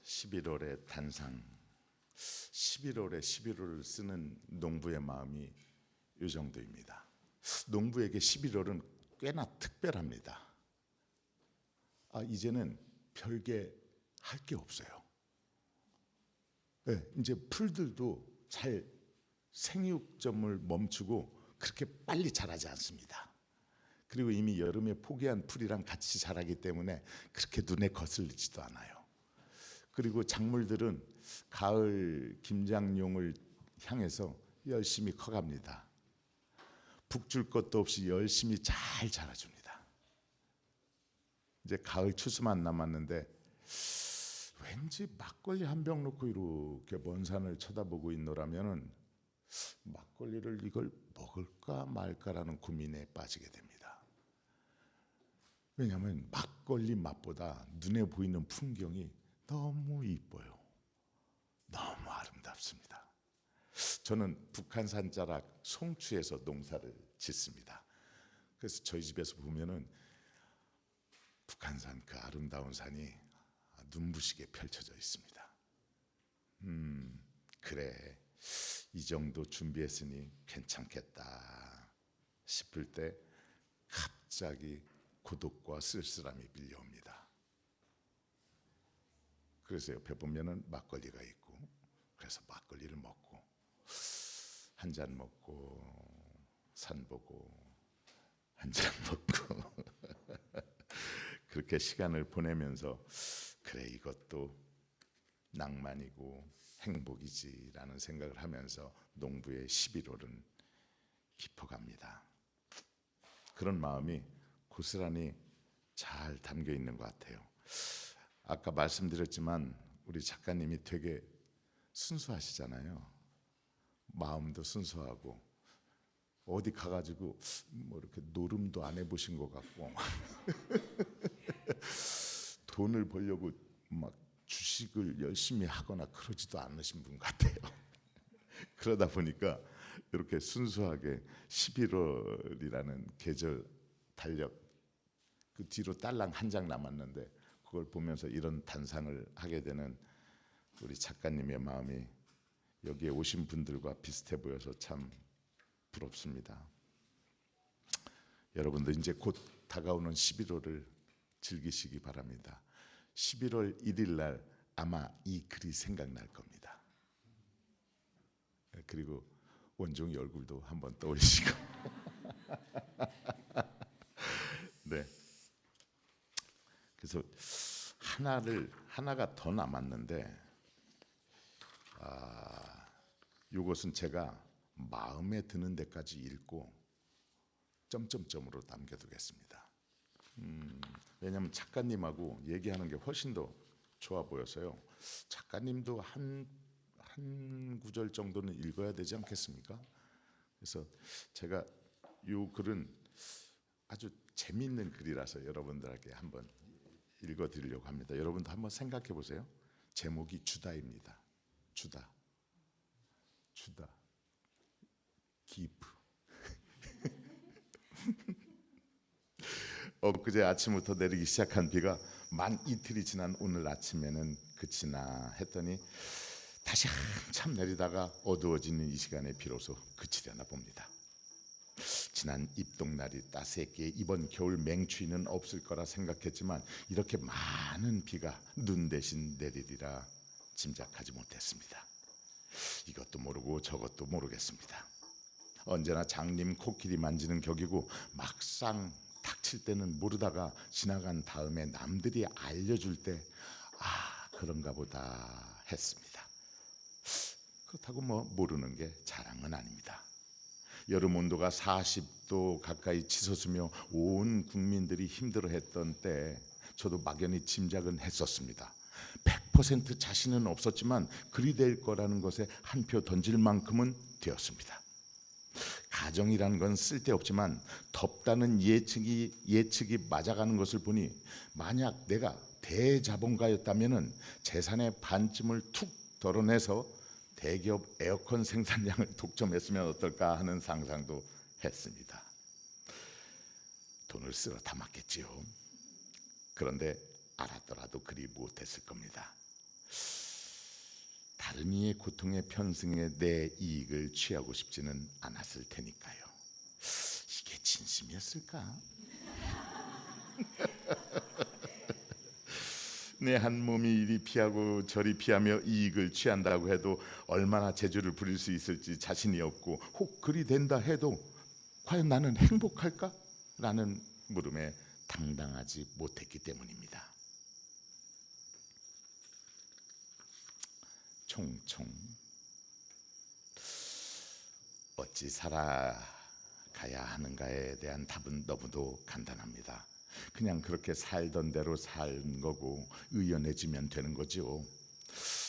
11월의 단상, 11월에 11월을 쓰는 농부의 마음이 이 정도입니다. 농부에게 11월은 꽤나 특별합니다. 이제는 별게 할 게 없어요. 네, 이제 풀들도 잘 생육점을 멈추고 그렇게 빨리 자라지 않습니다. 그리고 이미 여름에 포기한 풀이랑 같이 자라기 때문에 그렇게 눈에 거슬리지도 않아요. 그리고 작물들은 가을 김장용을 향해서 열심히 커갑니다. 북줄 것도 없이 열심히 잘 자라줍니다. 이제 가을 추수만 남았는데 왠지 막걸리 한 병 놓고 이렇게 먼 산을 쳐다보고 있노라면은 막걸리를 이걸 먹을까 말까라는 고민에 빠지게 됩니다. 왜냐하면 막걸리 맛보다 눈에 보이는 풍경이 너무 이뻐요. 너무 아름답습니다. 저는 북한산 자락 송추에서 농사를 짓습니다. 그래서 저희 집에서 보면은 북한산 그 아름다운 산이 눈부시게 펼쳐져 있습니다. 그래, 이 정도 준비했으니 괜찮겠다 싶을 때 갑자기 고독과 쓸쓸함이 밀려옵니다. 그래서 옆에 보면은 막걸리가 있고, 그래서 막걸리를 먹고 한 잔 먹고 산 보고 한 잔 먹고 그렇게 시간을 보내면서 그래, 이것도 낭만이고 행복이지라는 생각을 하면서 농부의 11월은 깊어갑니다. 그런 마음이 고스란히 잘 담겨 있는 것 같아요. 아까 말씀드렸지만 우리 작가님이 되게 순수하시잖아요. 마음도 순수하고 어디 가가지고 뭐 이렇게 노름도 안 해보신 것 같고 돈을 벌려고 막 주식을 열심히 하거나 그러지도 않으신 분 같아요. 그러다 보니까 이렇게 순수하게 11월이라는 계절 달력 그 뒤로 딸랑 한 장 남았는데 그걸 보면서 이런 단상을 하게 되는 우리 작가님의 마음이 여기에 오신 분들과 비슷해 보여서 참 부럽습니다. 여러분도 이제 곧 다가오는 11월을 즐기시기 바랍니다. 11월 1일 날 아마 이 글이 생각날 겁니다. 그리고 원종이 얼굴도 한번 떠올리시고 네. 그래서 하나가 더 남았는데 이것은 제가 마음에 드는 데까지 읽고 점점점으로 남겨두겠습니다. 왜냐하면 작가님하고 얘기하는 게 훨씬 더 좋아 보여서요. 작가님도 한 구절 정도는 읽어야 되지 않겠습니까? 그래서 제가 이 글은 아주 재미있는 글이라서 여러분들에게 한번 읽어드리려고 합니다. 여러분도 한번 생각해 보세요. 제목이 주다입니다. 주다. 기프. 엊그제 아침부터 내리기 시작한 비가 만 이틀이 지난 오늘 아침에는 그치나 했더니 다시 한참 내리다가 어두워지는 이 시간에 비로소 그치려나 봅니다. 지난 입동날이 따스했기에 이번 겨울 맹추위는 없을 거라 생각했지만 이렇게 많은 비가 눈 대신 내리리라 짐작하지 못했습니다. 이것도 모르고 저것도 모르겠습니다. 언제나 장님 코끼리 만지는 격이고 막상 닥칠 때는 모르다가 지나간 다음에 남들이 알려줄 때 그런가 보다 했습니다. 그렇다고 모르는 게 자랑은 아닙니다. 여름 온도가 40도 가까이 치솟으며 온 국민들이 힘들어했던 때 저도 막연히 짐작은 했었습니다. 100% 자신은 없었지만 그리 될 거라는 것에 한 표 던질 만큼은 되었습니다. 가정이라는 건 쓸데없지만 덥다는 예측이 맞아가는 것을 보니 만약 내가 대자본가였다면 재산의 반쯤을 툭 덜어내서 대기업 에어컨 생산량을 독점했으면 어떨까 하는 상상도 했습니다. 돈을 쓸어 담았겠지요. 그런데 알았더라도 그리 못했을 겁니다. 다른 이의 고통의 편승에 내 이익을 취하고 싶지는 않았을 테니까요. 이게 진심이었을까? 내 한 몸이 이리 피하고 저리 피하며 이익을 취한다고 해도 얼마나 재주를 부릴 수 있을지 자신이 없고 혹 그리 된다 해도 과연 나는 행복할까? 라는 물음에 당당하지 못했기 때문입니다. 총총 어찌 살아가야 하는가에 대한 답은 너무도 간단합니다. 그냥 그렇게 살던 대로 산 거고 의연해지면 되는 거죠.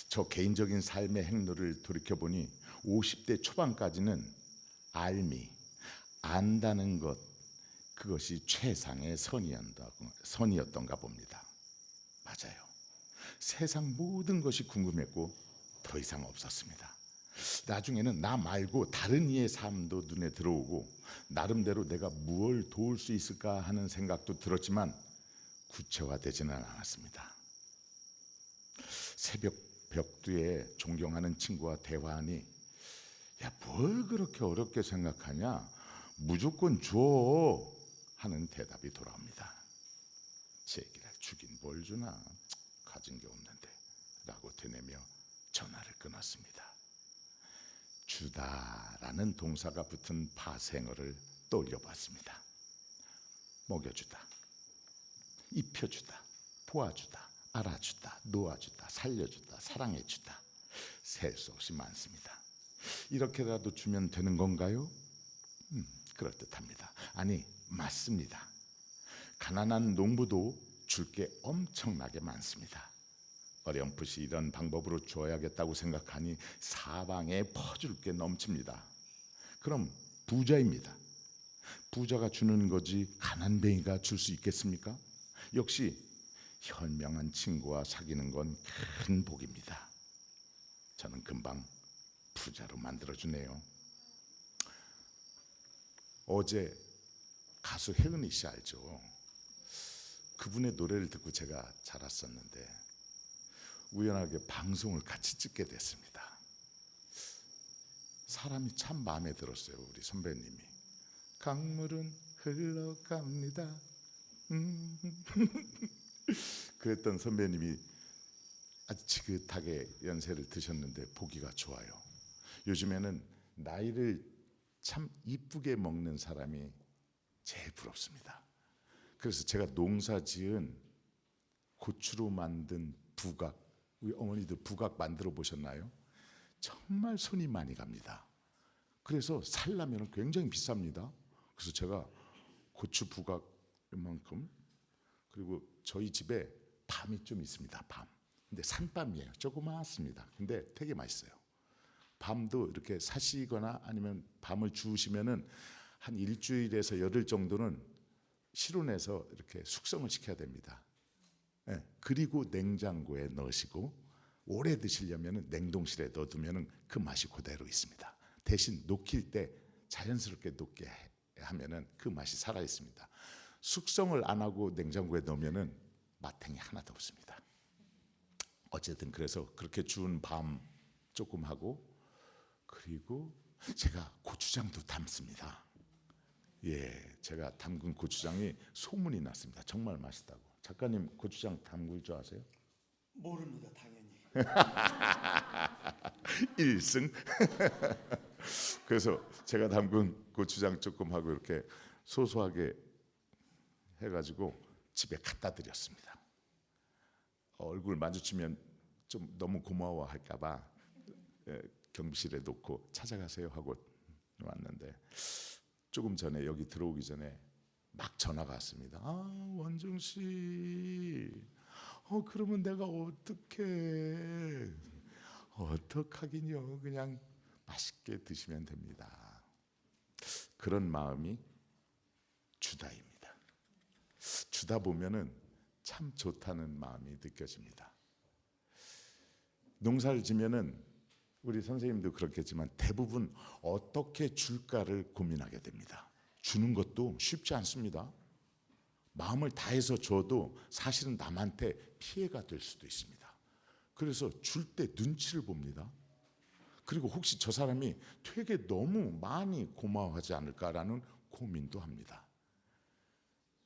저 개인적인 삶의 행로를 돌이켜보니 50대 초반까지는 안다는 것, 그것이 최상의 선이었던가 봅니다. 맞아요. 세상 모든 것이 궁금했고 더 이상 없었습니다. 나중에는 나 말고 다른 이의 삶도 눈에 들어오고 나름대로 내가 무엇을 도울 수 있을까 하는 생각도 들었지만 구체화되지는 않았습니다. 새벽 벽두에 존경하는 친구와 대화하니 야, 뭘 그렇게 어렵게 생각하냐? 무조건 줘 하는 대답이 돌아옵니다. 제기를 주긴 뭘 주나? 가진 게 없는데 라고 되뇌며 전화를 끊었습니다. 주다라는 동사가 붙은 파생어를 떠올려봤습니다. 먹여주다, 입혀주다, 보아주다, 알아주다, 놓아주다, 살려주다, 사랑해주다, 셀 수 없이 많습니다. 이렇게라도 주면 되는 건가요? 그럴듯합니다. 아니, 맞습니다. 가난한 농부도 줄 게 엄청나게 많습니다. 어렴풋이 이런 방법으로 줘야겠다고 생각하니 사방에 퍼줄 게 넘칩니다. 그럼 부자입니다. 부자가 주는 거지 가난뱅이가 줄 수 있겠습니까? 역시 현명한 친구와 사귀는 건 큰 복입니다. 저는 금방 부자로 만들어주네요. 어제 가수 혜은이 씨 알죠? 그분의 노래를 듣고 제가 자랐었는데 우연하게 방송을 같이 찍게 됐습니다. 사람이 참 마음에 들었어요. 우리 선배님이. 강물은 흘러갑니다. 그랬던 선배님이 아주 지긋하게 연세를 드셨는데 보기가 좋아요. 요즘에는 나이를 참 이쁘게 먹는 사람이 제일 부럽습니다. 그래서 제가 농사지은 고추로 만든 부각, 우리 어머니들 부각 만들어 보셨나요? 정말 손이 많이 갑니다. 그래서 살려면 굉장히 비쌉니다. 그래서 제가 고추 부각 이만큼, 그리고 저희 집에 밤이 좀 있습니다. 밤. 근데 산밤이에요. 조그맣습니다. 근데 되게 맛있어요. 밤도 이렇게 사시거나 아니면 밤을 주우시면은 한 일주일에서 열흘 정도는 실온에서 이렇게 숙성을 시켜야 됩니다. 네. 그리고 냉장고에 넣으시고 오래 드시려면 냉동실에 넣어두면 그 맛이 그대로 있습니다. 대신 녹일 때 자연스럽게 녹게 하면은 그 맛이 살아 있습니다. 숙성을 안 하고 냉장고에 넣으면은 맛탱이 하나도 없습니다. 어쨌든 그래서 그렇게 주운 밤 조금 하고, 그리고 제가 고추장도 담습니다. 예, 제가 담근 고추장이 소문이 났습니다. 정말 맛있다고. 작가님 고추장 담글 줄 아세요? 모릅니다, 당연히. 1승. 그래서 제가 담근 고추장 조금 하고 이렇게 소소하게 해가지고 집에 갖다 드렸습니다. 얼굴 마주치면 좀 너무 고마워할까봐 경비실에 놓고 찾아가세요 하고 왔는데, 조금 전에 여기 들어오기 전에 막 전화가 왔습니다. 아, 원중 씨, 그러면 내가 어떡하긴요. 그냥 맛있게 드시면 됩니다. 그런 마음이 주다입니다. 주다 보면은 참 좋다는 마음이 느껴집니다. 농사를 지면은 우리 선생님도 그렇겠지만 대부분 어떻게 줄까를 고민하게 됩니다. 주는 것도 쉽지 않습니다. 마음을 다해서 줘도 사실은 남한테 피해가 될 수도 있습니다. 그래서 줄 때 눈치를 봅니다. 그리고 혹시 저 사람이 되게 너무 많이 고마워하지 않을까라는 고민도 합니다.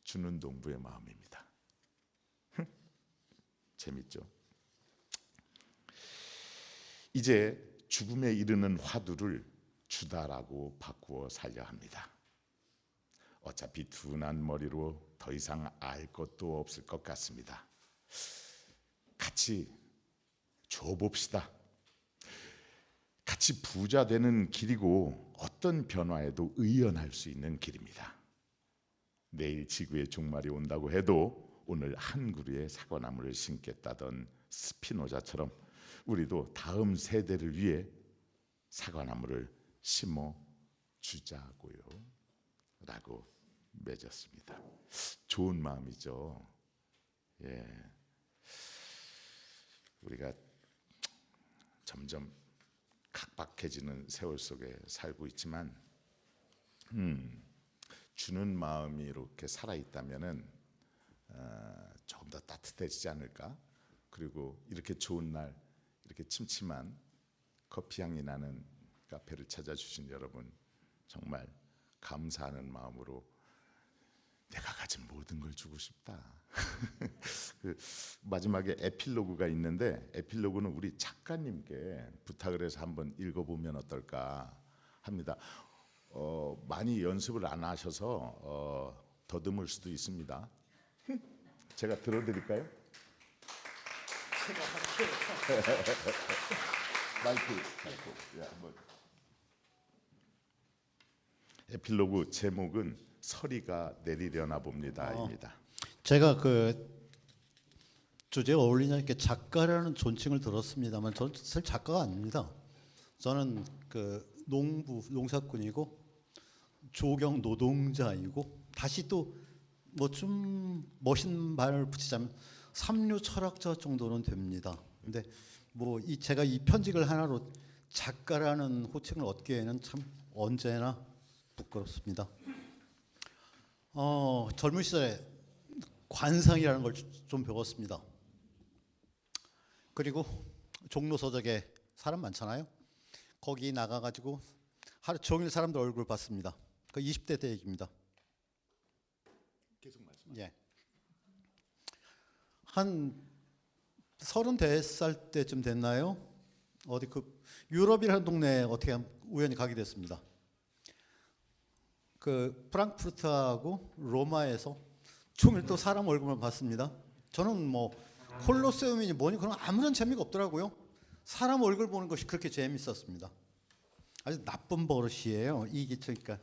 주는 농부의 마음입니다. 재밌죠? 이제 죽음에 이르는 화두를 주다라고 바꾸어 살려 합니다. 어차피 둔한 머리로 더 이상 알 것도 없을 것 같습니다. 같이 줘봅시다. 같이 부자 되는 길이고 어떤 변화에도 의연할 수 있는 길입니다. 내일 지구의 종말이 온다고 해도 오늘 한 그루의 사과나무를 심겠다던 스피노자처럼 우리도 다음 세대를 위해 사과나무를 심어 주자고요 라고 맺었습니다. 좋은 마음이죠. 예, 우리가 점점 각박해지는 세월 속에 살고 있지만 주는 마음이 이렇게 살아있다면은 조금 더 따뜻해지지 않을까? 그리고 이렇게 좋은 날, 이렇게 침침한 커피 향이 나는 카페를 찾아주신 여러분 정말 감사하는 마음으로 내가 가진 모든 걸 주고 싶다. 그 마지막에 에필로그가 있는데 에필로그는 우리 작가님께 부탁을 해서 한번 읽어보면 어떨까 합니다. 많이 연습을 안 하셔서 더듬을 수도 있습니다. 제가 들어드릴까요? 마이크. 예, 한번. 에필로그 제목은 서리가 내리려나 봅니다입니다. 제가 그 주제에 어울리지 않게 작가라는 존칭을 들었습니다만 저는 사실 작가가 아닙니다. 저는 그 농사꾼이고 조경 노동자이고, 다시 또 뭐 좀 멋있는 말을 붙이자면 삼류 철학자 정도는 됩니다. 근데 뭐 제가 이 편직을 하나로 작가라는 호칭을 얻기에는 참 언제나 부끄럽습니다. 젊은 시절에 관상이라는 걸 좀 배웠습니다. 그리고 종로서적에 사람 많잖아요. 거기 나가가지고 하루 종일 사람들 얼굴 봤습니다. 그 20대 때 얘기입니다. 계속 말씀하세요. 예. 한 30살 때쯤 됐나요? 어디 그 유럽이라는 동네에 어떻게 우연히 가게 됐습니다. 그 프랑크푸르트하고 로마에서 종일 또 사람 얼굴만 봤습니다. 저는 뭐 콜로세움이니 뭐니 그런 아무런 재미가 없더라고요. 사람 얼굴 보는 것이 그렇게 재밌었습니다. 아주 나쁜 버릇이에요. 이게 그러니까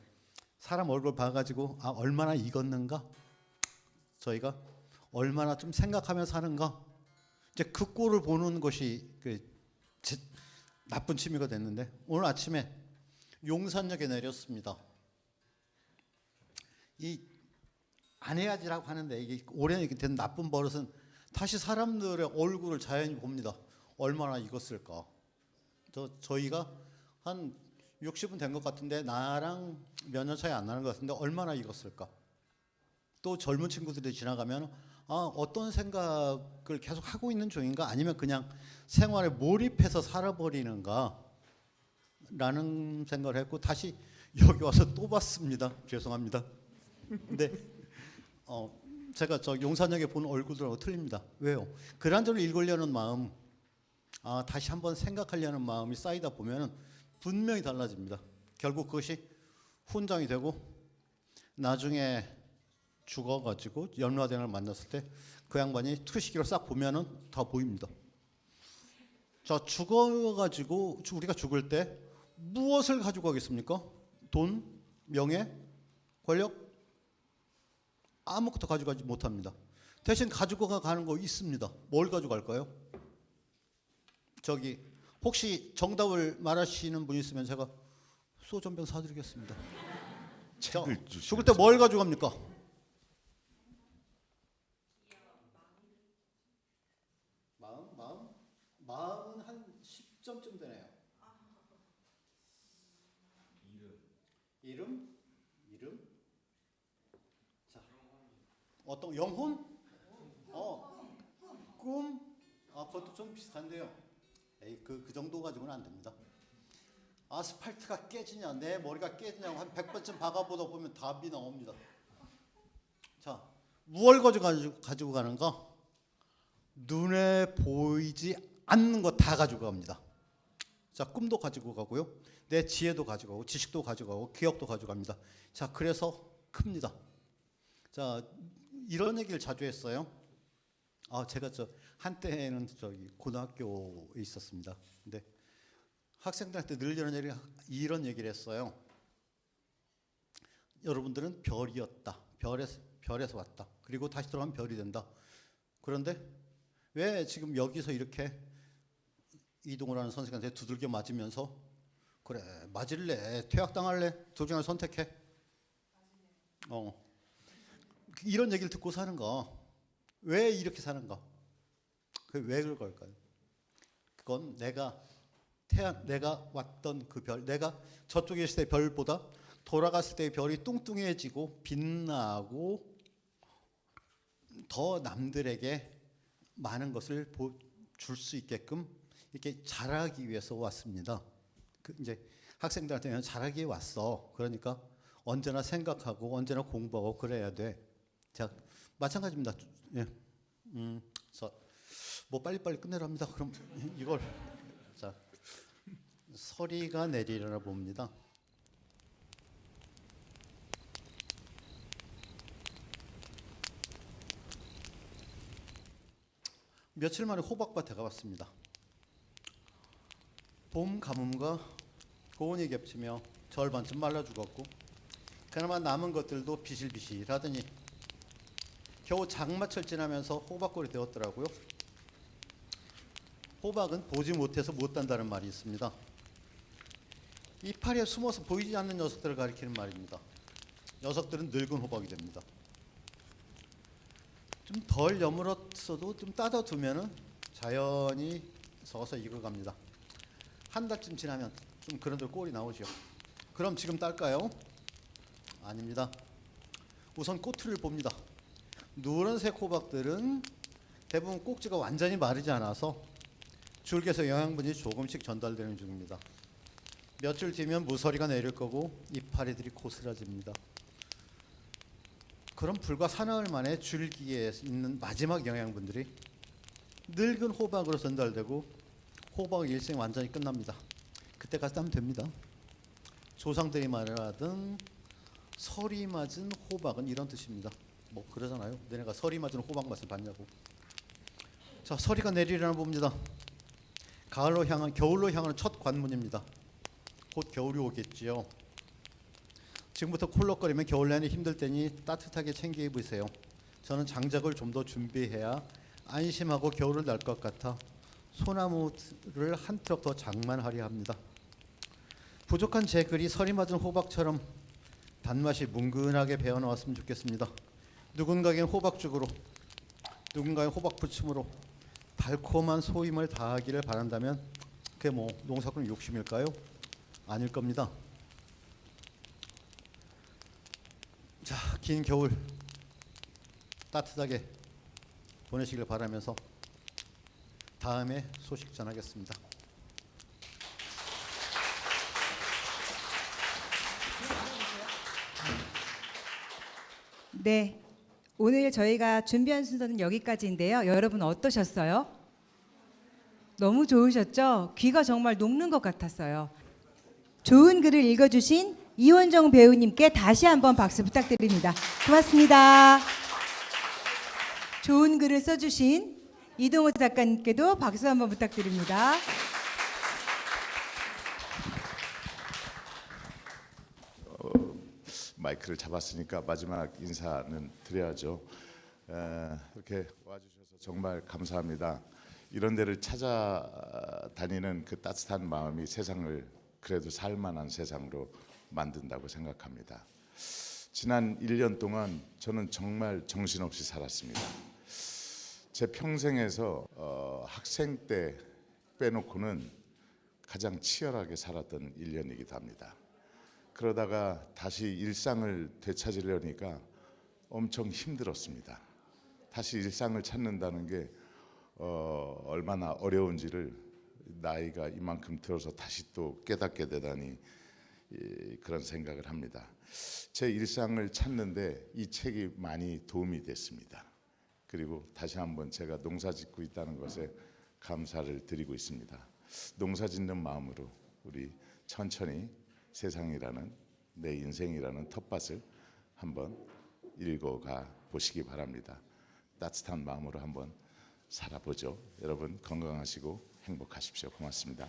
사람 얼굴 봐가지고 아 얼마나 익었는가, 저희가 얼마나 좀 생각하며 사는가, 이제 그 꼴을 보는 것이 나쁜 취미가 됐는데 오늘 아침에 용산역에 내렸습니다. 이 안 해야지라고 하는데 이게 오래 이렇게 된 나쁜 버릇은 다시 사람들의 얼굴을 자연히 봅니다. 얼마나 익었을까. 저희가 한 60은 된 것 같은데 나랑 몇 년 차이 안 나는 것 같은데 얼마나 익었을까. 또 젊은 친구들이 지나가면 아, 어떤 생각을 계속 하고 있는 중인가, 아니면 그냥 생활에 몰입해서 살아버리는가 라는 생각을 했고 다시 여기 와서 또 봤습니다. 죄송합니다. 근데 제가 저 용산역에 본 얼굴들하고 틀립니다. 왜요? 그란저를 읽으려는 마음, 아, 다시 한번 생각하려는 마음이 쌓이다 보면 분명히 달라집니다. 결국 그것이 훈장이 되고 나중에 죽어가지고 연화대를 만났을 때 그 양반이 투시기로 싹 보면은 다 보입니다. 자, 죽어가지고 우리가 죽을 때 무엇을 가지고 가겠습니까? 돈, 명예, 권력? 아무것도 가져가지 못합니다. 대신 가지고 가는 거 있습니다. 뭘 가져갈까요? 저기 혹시 정답을 말하시는 분 있으면 제가 소주 한 병 사드리겠습니다. 책을 죽을 때 뭘 가져갑니까? 마음은 한 10점쯤 되네요. 이름? 자, 어떤 영혼? 꿈? 아, 그것도 좀 비슷한데요. 에이, 그 정도 가지고는 안 됩니다. 아스팔트가 깨지냐, 내 머리가 깨지냐고 한 100번쯤 박아보다 보면 답이 나옵니다. 자, 무얼 가지고 가는가? 눈에 보이지 않는 거 다 가지고 갑니다. 자, 꿈도 가지고 가고요. 내 지혜도 가지고 가고, 지식도 가지고 가고, 기억도 가지고 갑니다. 자, 그래서 큽니다. 자, 이런 얘기를 자주 했어요. 아, 제가 한때는 저기 고등학교에 있었습니다. 근데 학생들한테 늘 이런 얘기를 했어요. 여러분들은 별이었다. 별에서 왔다. 그리고 다시 돌아가면 별이 된다. 그런데 왜 지금 여기서 이렇게 이동을 하는 선생님한테 두들겨 맞으면서 그래, 맞을래, 퇴학당할래, 둘 중에 선택해. 이런 얘기를 듣고 사는가? 왜 이렇게 사는가? 그게 왜 그럴 걸까요? 그건 내가 왔던 그 별, 내가 저쪽에 있을 때 별보다 돌아갔을 때의 별이 뚱뚱해지고 빛나고 더 남들에게 많은 것을 줄 수 있게끔 이렇게 자라기 위해서 왔습니다. 이제 학생들한테는 자라기 위해 왔어. 그러니까 언제나 생각하고 언제나 공부하고 그래야 돼. 자, 마찬가지입니다. 예. 뭐 빨리빨리 끝내랍니다. 그럼 이걸 자, 서리가 내리려나 봅니다. 며칠 만에 호박밭에 가봤습니다. 봄 가뭄과 고온이 겹치며 절반쯤 말라 죽었고 그나마 남은 것들도 비실비실하더니 겨우 장마철 지나면서 호박골이 되었더라고요. 호박은 보지 못해서 못 단다는 말이 있습니다. 이파리에 숨어서 보이지 않는 녀석들을 가리키는 말입니다. 녀석들은 늙은 호박이 됩니다. 좀 덜 여물었어도 좀 따다 두면은 자연히 서서 익어갑니다. 한 달쯤 지나면 좀 그런들 꼴이 나오죠. 그럼 지금 딸까요? 아닙니다. 우선 꼬투리를 봅니다. 누런색 호박들은 대부분 꼭지가 완전히 마르지 않아서 줄기에서 영양분이 조금씩 전달되는 중입니다. 며칠 뒤면 무서리가 내릴 거고 이파리들이 고스라집니다. 그럼 불과 사나흘 만에 줄기에 있는 마지막 영양분들이 늙은 호박으로 전달되고 호박 일생이 완전히 끝납니다. 그때까지 하면 됩니다. 조상들이 말하던 서리 맞은 호박은 이런 뜻입니다. 뭐 그러잖아요. 너네가 서리 맞은 호박 맛을 봤냐고. 자, 서리가 내리려나 봅니다. 겨울로 향하는 첫 관문입니다. 곧 겨울이 오겠지요. 지금부터 콜록거리면 겨울 내내 힘들 때니 따뜻하게 챙겨 입으세요. 저는 장작을 좀 더 준비해야 안심하고 겨울을 날 것 같아 소나무를 한 트럭 더 장만하려 합니다. 부족한 제 글이 서리 맞은 호박처럼 단맛이 뭉근하게 배어나왔으면 좋겠습니다. 누군가에겐 호박죽으로, 누군가의 호박부침으로 달콤한 소임을 다하기를 바란다면 그게 뭐 농사꾼 욕심일까요? 아닐 겁니다. 자, 긴 겨울 따뜻하게 보내시길 바라면서 다음에 소식 전하겠습니다. 네, 오늘 저희가 준비한 순서는 여기까지인데요. 여러분 어떠셨어요? 너무 좋으셨죠? 귀가 정말 녹는 것 같았어요. 좋은 글을 읽어주신 이원정 배우님께 다시 한번 박수 부탁드립니다. 고맙습니다. 좋은 글을 써주신 이동호 작가님께도 박수 한번 부탁드립니다. 마이크를 잡았으니까 마지막 인사는 드려야죠. 이렇게 와주셔서 정말 감사합니다. 이런 데를 찾아다니는 그 따뜻한 마음이 세상을 그래도 살만한 세상으로 만든다고 생각합니다. 지난 1년 동안 저는 정말 정신없이 살았습니다. 제 평생에서 학생 때 빼놓고는 가장 치열하게 살았던 1년이기도 합니다. 그러다가 다시 일상을 되찾으려니까 엄청 힘들었습니다. 다시 일상을 찾는다는 게 얼마나 어려운지를 나이가 이만큼 들어서 다시 또 깨닫게 되다니 그런 생각을 합니다. 제 일상을 찾는데 이 책이 많이 도움이 됐습니다. 그리고 다시 한번 제가 농사 짓고 있다는 것에 감사를 드리고 있습니다. 농사 짓는 마음으로 우리 천천히 세상이라는 내 인생이라는 텃밭을 한번 읽어가 보시기 바랍니다. 따뜻한 마음으로 한번 살아보죠. 여러분 건강하시고 행복하십시오. 고맙습니다.